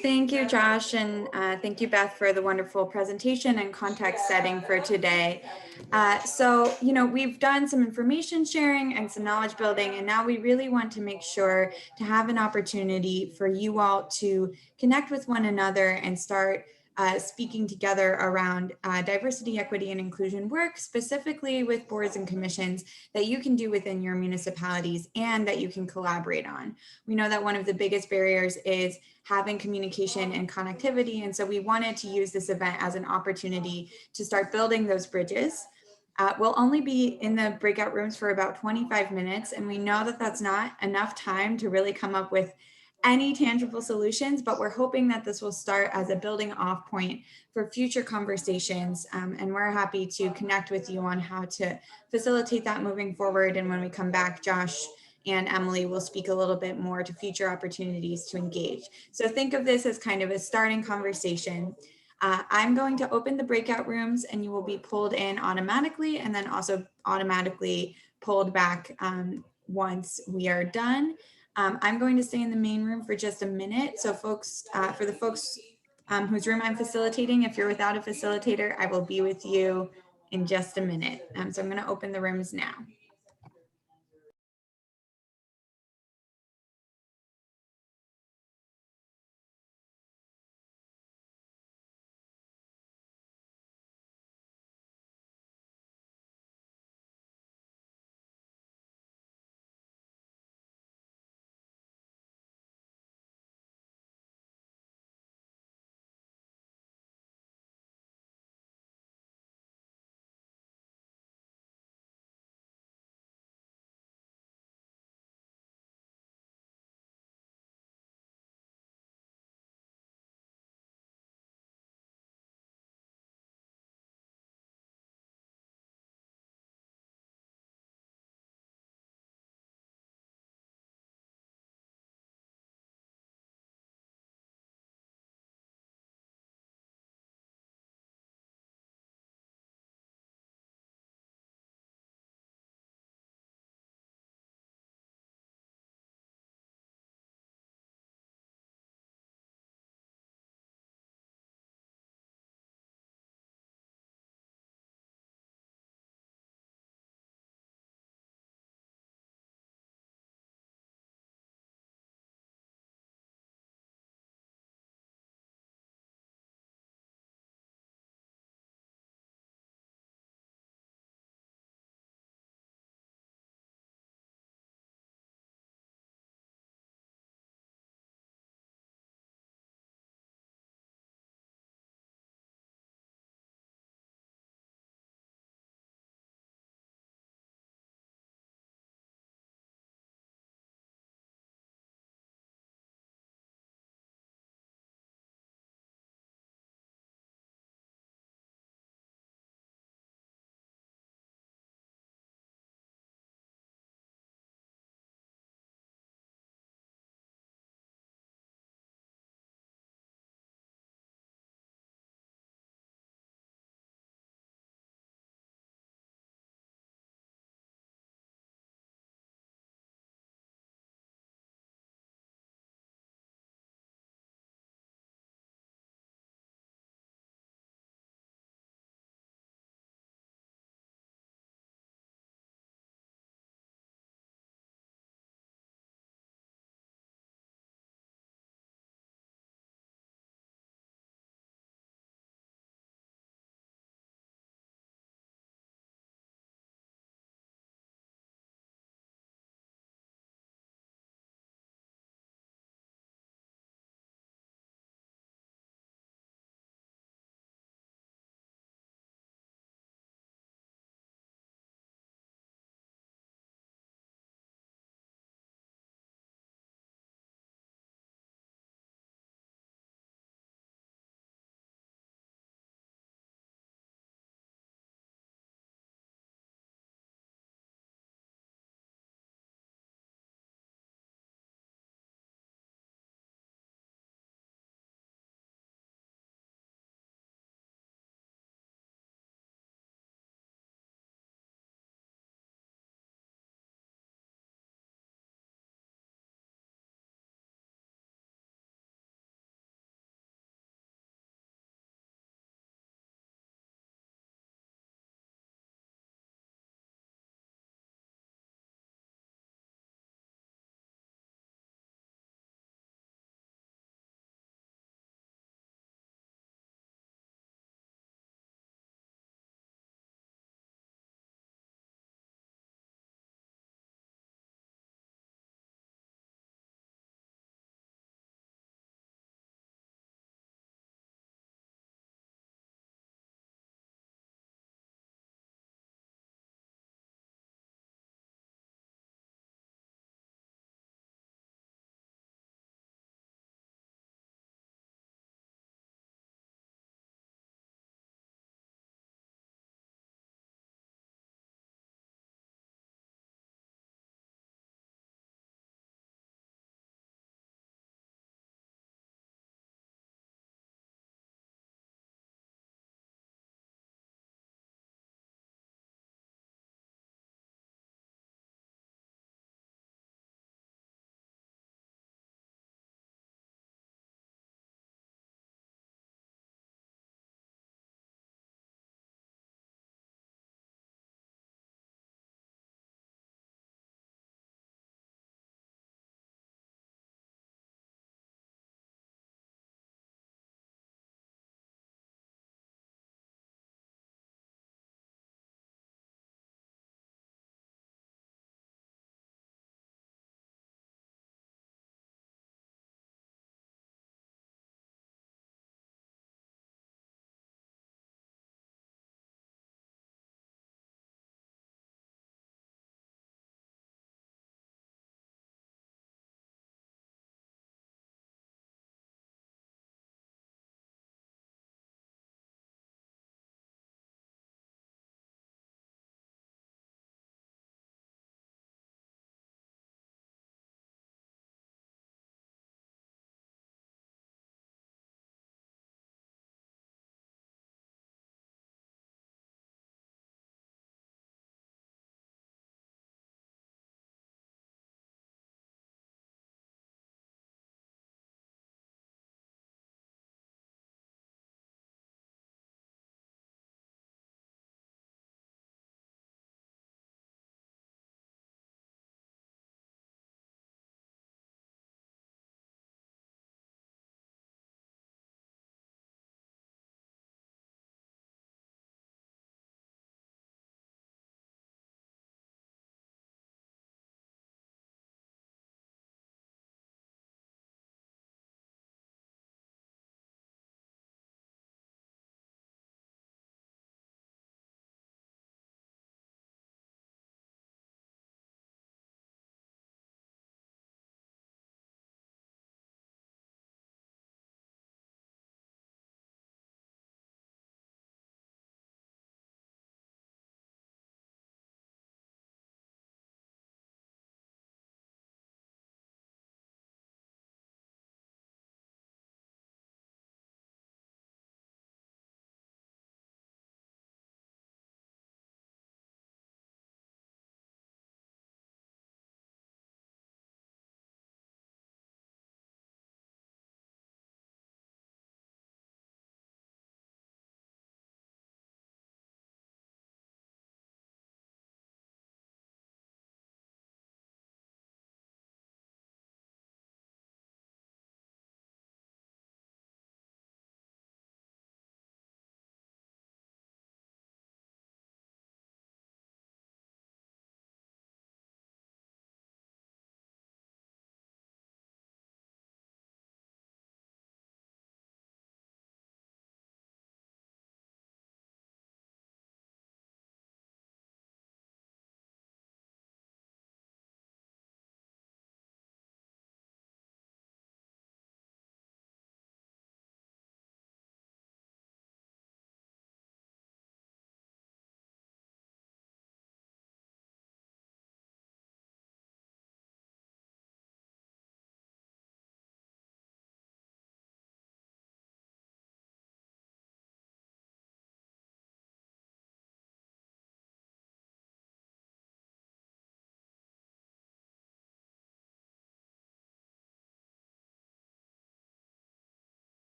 Thank you, Josh, and thank you, Beth, for the wonderful presentation and context setting for today. So, we've done some information sharing and some knowledge building, and now we really want to make sure to have an opportunity for you all to connect with one another and start speaking together around diversity, equity, and inclusion work, specifically with boards and commissions that you can do within your municipalities and that you can collaborate on. We know that one of the biggest barriers is having communication and connectivity, and so we wanted to use this event as an opportunity to start building those bridges. We'll only be in the breakout rooms for about 25 minutes, and we know that that's not enough time to really come up with any tangible solutions, but we're hoping that this will start as a building off point for future conversations. And we're happy to connect with you on how to facilitate that moving forward. And when we come back, Josh and Emily will speak a little bit more to future opportunities to engage. So think of this as kind of a starting conversation. I'm going to open the breakout rooms and you will be pulled in automatically and then also automatically pulled back once we are done. I'm going to stay in the main room for just a minute. So folks, for the folks whose room I'm facilitating, if you're without a facilitator, I will be with you in just a minute. So I'm going to open the rooms now.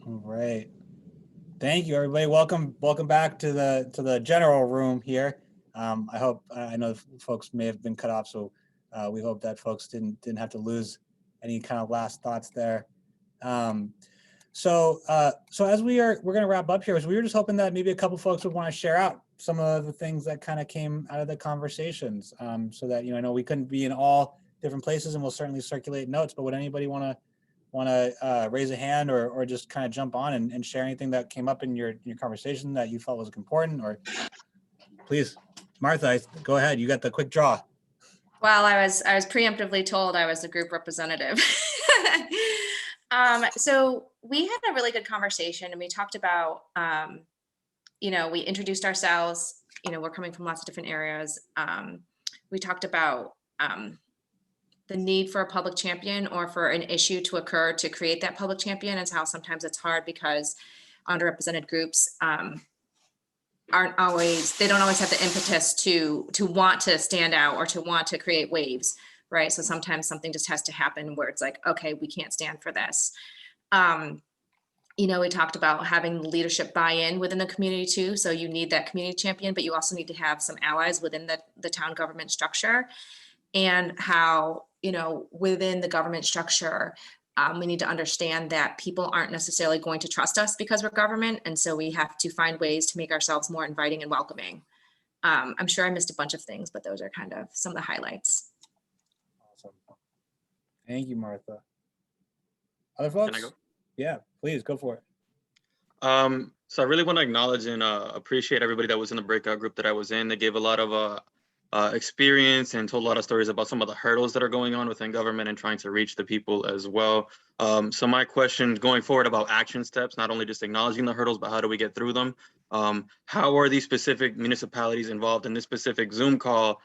All right. Thank you, everybody. Welcome back to the general room here. I know folks may have been cut off, so we hope that folks didn't have to lose any kind of last thoughts there. So as we're going to wrap up here, we were just hoping that maybe a couple folks would want to share out some of the things that kind of came out of the conversations, so that, I know we couldn't be in all different places, and we'll certainly circulate notes, but would anybody want to raise a hand or just kind of jump on and share anything that came up in your conversation that you felt was important? Or please, Martha, go ahead. You got the quick draw. Well, I was preemptively told I was the group representative. So we had a really good conversation, and we talked about, we introduced ourselves, we're coming from lots of different areas. We talked about the need for a public champion, or for an issue to occur to create that public champion, and how sometimes it's hard because underrepresented groups they don't always have the impetus to want to stand out or to want to create waves, right? So sometimes something just has to happen where it's like, okay, we can't stand for this. We talked about having leadership buy-in within the community too. So you need that community champion, but you also need to have some allies within the town government structure, and how, within the government structure, we need to understand that people aren't necessarily going to trust us because we're government. And so we have to find ways to make ourselves more inviting and welcoming. I'm sure I missed a bunch of things, but those are kind of some of the highlights. Awesome. Thank you, Martha. Other folks? Can I go? Yeah, please go for it. So I really want to acknowledge and appreciate everybody that was in the breakout group that I was in. They gave a lot of experience and told a lot of stories about some of the hurdles that are going on within government and trying to reach the people as well. So my question going forward about action steps, not only just acknowledging the hurdles, but how do we get through them? How are these specific municipalities involved in this specific Zoom call,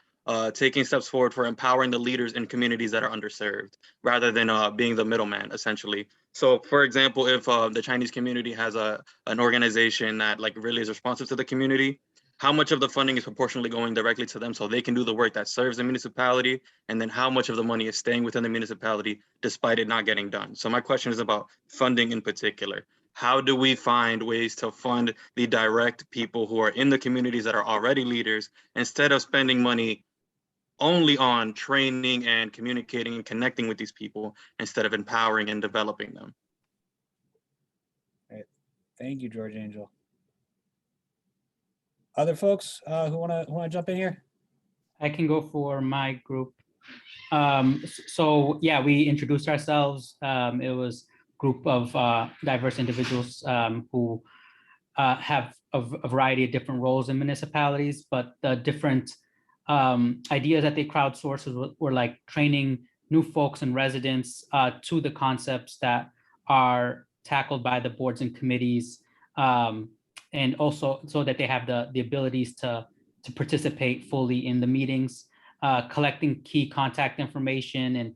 taking steps forward for empowering the leaders in communities that are underserved, rather than being the middleman, essentially? So, for example, if the Chinese community has an organization that really is responsive to the community, how much of the funding is proportionally going directly to them so they can do the work that serves the municipality? And then how much of the money is staying within the municipality despite it not getting done? So my question is about funding in particular. How do we find ways to fund the direct people who are in the communities that are already leaders, instead of spending money only on training and communicating and connecting with these people, instead of empowering and developing them? Right. Thank you, George Angel. Other folks who want to jump in here? I can go for my group. So yeah, we introduced ourselves. It was a group of diverse individuals who have a variety of different roles in municipalities, but the different ideas that they crowdsourced were like training new folks and residents to the concepts that are tackled by the boards and committees, and also so that they have the abilities to participate fully in the meetings, collecting key contact information and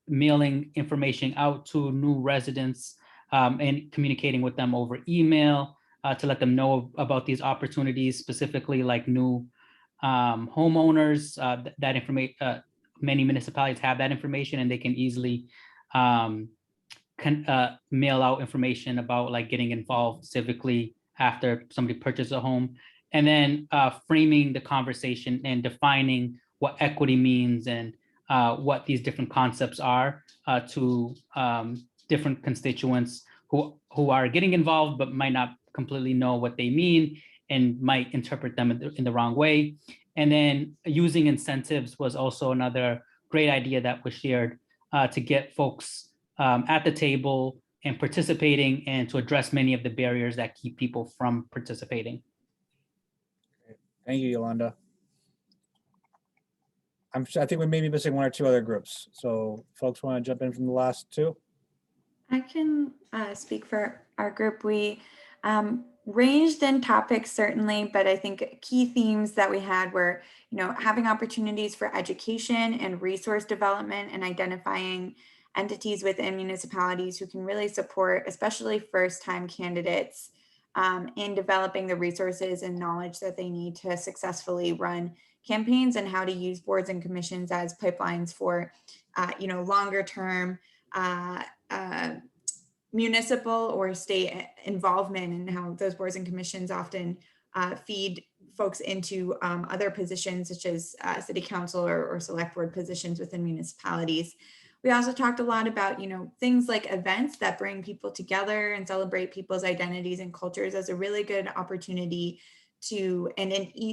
mailing information out to new residents, and communicating with them over email to let them know about these opportunities, specifically like new homeowners. That information, many municipalities have that information, and they can easily mail out information about like getting involved civically after somebody purchases a home. And then framing the conversation and defining what equity means and what these different concepts are to different constituents who are getting involved but might not completely know what they mean and might interpret them in the wrong way. And then using incentives was also another great idea that was shared to get folks at the table and participating, and to address many of the barriers that keep people from participating. Thank you, Yolanda. I think we may be missing one or two other groups. So folks want to jump in from the last two? I can speak for our group. We ranged in topics certainly, but I think key themes that we had were, having opportunities for education and resource development, and identifying entities within municipalities who can really support, especially first-time candidates, in developing the resources and knowledge that they need to successfully run campaigns, and how to use boards and commissions as pipelines for, longer term, municipal or state involvement and how those boards and commissions often feed folks into other positions such as city council or select board positions within municipalities. We also talked a lot about, things like events that bring people together and celebrate people's identities and cultures as a really good opportunity to, and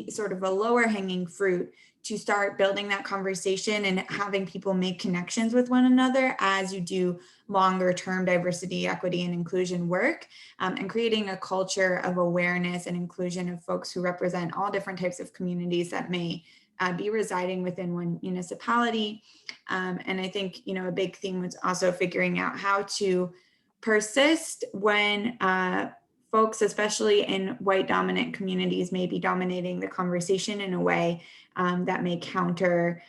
sort of a lower hanging fruit to start building that conversation and having people make connections with one another as you do longer term diversity, equity, and inclusion work, and creating a culture of awareness and inclusion of folks who represent all different types of communities that may be residing within one municipality. And I think, a big theme was also figuring out how to persist when folks, especially in white dominant communities, may be dominating the conversation in a way that may counter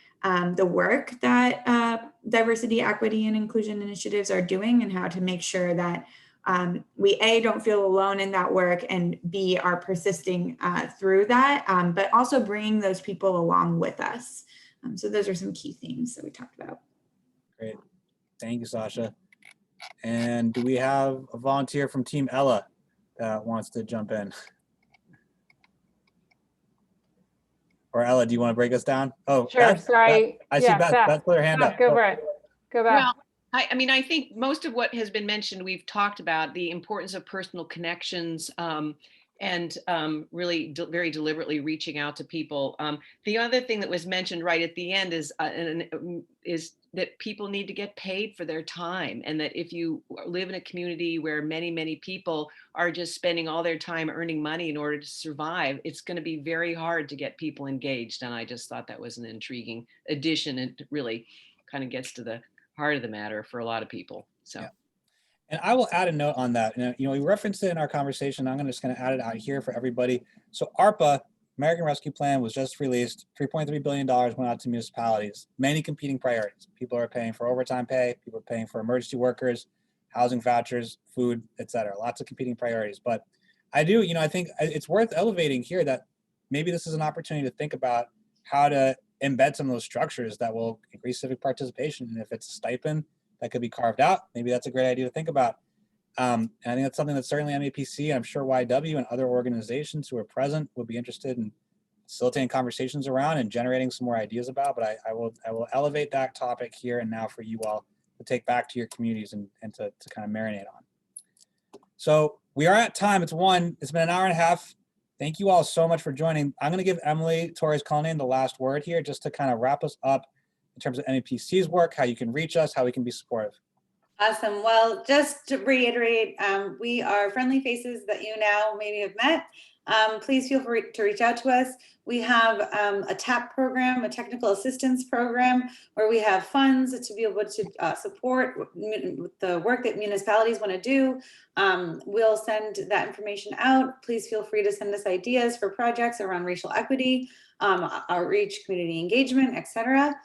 the work that diversity, equity, and inclusion initiatives are doing, and how to make sure that we A, don't feel alone in that work, and B, are persisting through that, but also bringing those people along with us. So those are some key themes that we talked about. Great. Thank you, Sasha. And do we have a volunteer from Team Ella that wants to jump in? Or Ella, do you want to break us down? Oh, sure. Beth, Sorry. I see Beth put her hand up. Go for it. Go back. Well, I mean, I think most of what has been mentioned, we've talked about the importance of personal connections and really very deliberately reaching out to people. The other thing that was mentioned right at the end is that people need to get paid for their time, and that if you live in a community where many, many people are just spending all their time earning money in order to survive, it's going to be very hard to get people engaged. And I just thought that was an intriguing addition, and it really kind of gets to the heart of the matter for a lot of people. So. Yeah. And I will add a note on that. We referenced it in our conversation. I'm just going to add it out here for everybody. So ARPA, American Rescue Plan, was just released. $3.3 billion went out to municipalities. Many competing priorities. People are paying for overtime pay. People are paying for emergency workers, housing vouchers, food, et cetera. Lots of competing priorities. But I think it's worth elevating here that maybe this is an opportunity to think about how to embed some of those structures that will increase civic participation. And if it's a stipend that could be carved out, maybe that's a great idea to think about. And I think that's something that certainly MAPC, I'm sure YW and other organizations who are present would be interested in facilitating conversations around and generating some more ideas about. But I will elevate that topic here and now for you all to take back to your communities and to kind of marinate on. So we are at time. It's been an hour and a half. Thank you all so much for joining. I'm going to give Emily Torres-Cullinan the last word here just to kind of wrap us up in terms of MAPC's work, how you can reach us, how we can be supportive. Awesome. Well, just to reiterate, we are friendly faces that you now maybe have met. Please feel free to reach out to us. We have a TAP program, a technical assistance program, where we have funds to be able to support the work that municipalities want to do. We'll send that information out. Please feel free to send us ideas for projects around racial equity, outreach, community engagement, etc.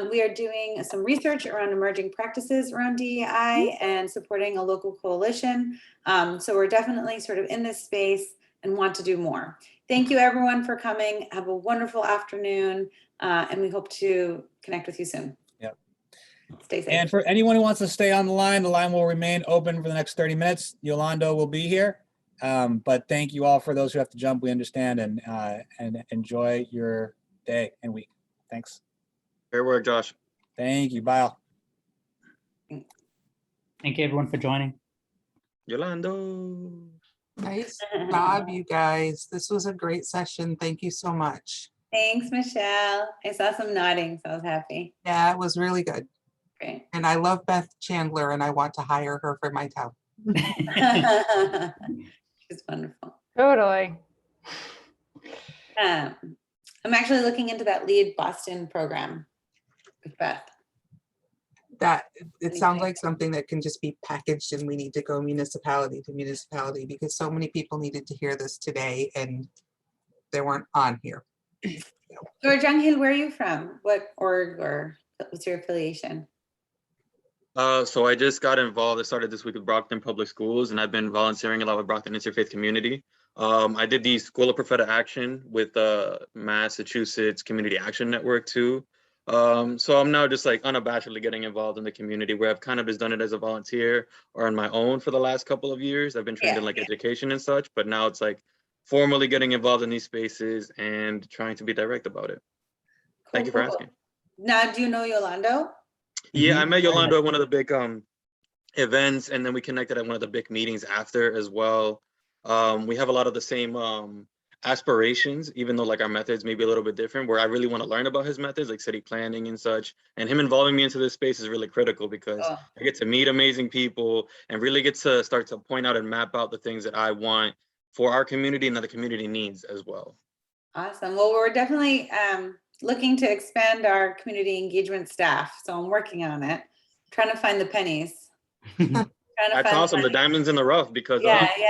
We are doing some research around emerging practices around DEI and supporting a local coalition. So we're definitely sort of in this space and want to do more. Thank you everyone for coming. Have a wonderful afternoon, and we hope to connect with you soon. Yep. Stay safe. And for anyone who wants to stay on the line will remain open for the next 30 minutes. Yolanda will be here. But thank you all for those who have to jump. We understand, and enjoy your day and week. Thanks. Fair work, Josh. Thank you. Bye all. Thank you everyone for joining. Yolanda. Nice job, you guys. This was a great session. Thank you so much. Thanks, Michelle. I saw some nodding, so I was happy. Yeah, it was really good. Great. And I love Beth Chandler, and I want to hire her for my town. She's wonderful. Totally. I'm actually looking into that Lead Boston program with Beth. That it sounds like something that can just be packaged, and we need to go municipality to municipality because so many people needed to hear this today and they weren't on here. George Younghill, where are you from? What org or what's your affiliation? So I just got involved. I started this week with Brockton Public Schools, and I've been volunteering a lot with Brockton Interfaith Community. I did the School of Prophetic Action with the Massachusetts Community Action Network too. So I'm now just like unabashedly getting involved in the community, where I've kind of just done it as a volunteer or on my own for the last couple of years. I've been trained in like education and such, but now it's like formally getting involved in these spaces and trying to be direct about it. Thank you for asking. Now, do you know Yolando? Yeah, I met Yolando at one of the big events, and then we connected at one of the big meetings after as well. We have a lot of the same aspirations, even though like our methods may be a little bit different, where I really want to learn about his methods, like city planning and such. And him involving me into this space is really critical, because I get to meet amazing people and really get to start to point out and map out the things that I want for our community and that the community needs as well. Awesome. Well, we're definitely looking to expand our community engagement staff. So I'm working on it, trying to find the pennies. That's awesome. The diamonds in the rough, because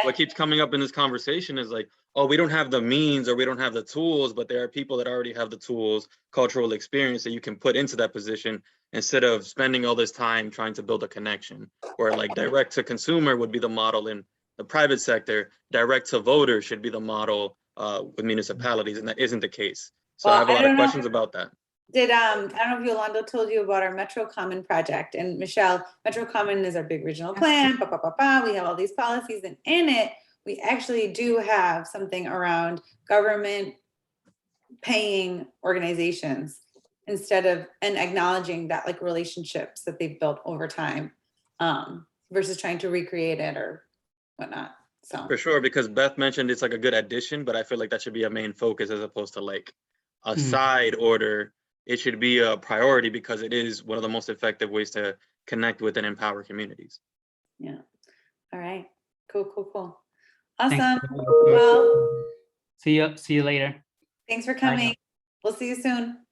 what keeps coming up in this conversation is like, oh, we don't have the means or we don't have the tools, but there are people that already have the tools, cultural experience that you can put into that position, instead of spending all this time trying to build a connection, where like direct to consumer would be the model in the private sector, direct to voter should be the model with municipalities, and that isn't the case. So I have a lot of questions about that. I don't know if Yolando told you about our Metro Common project. And Michelle, Metro Common is our big regional plan. We have all these policies, and in it, we actually do have something around government paying organizations instead of, and acknowledging that like relationships that they've built over time, versus trying to recreate it or whatnot. So for sure, because Beth mentioned it's like a good addition, but I feel like that should be a main focus as opposed to like a side order. It should be a priority, because it is one of the most effective ways to connect with and empower communities. Yeah. All right. Cool. Awesome. Thanks. Well, See you later. thanks for coming. We'll see you soon.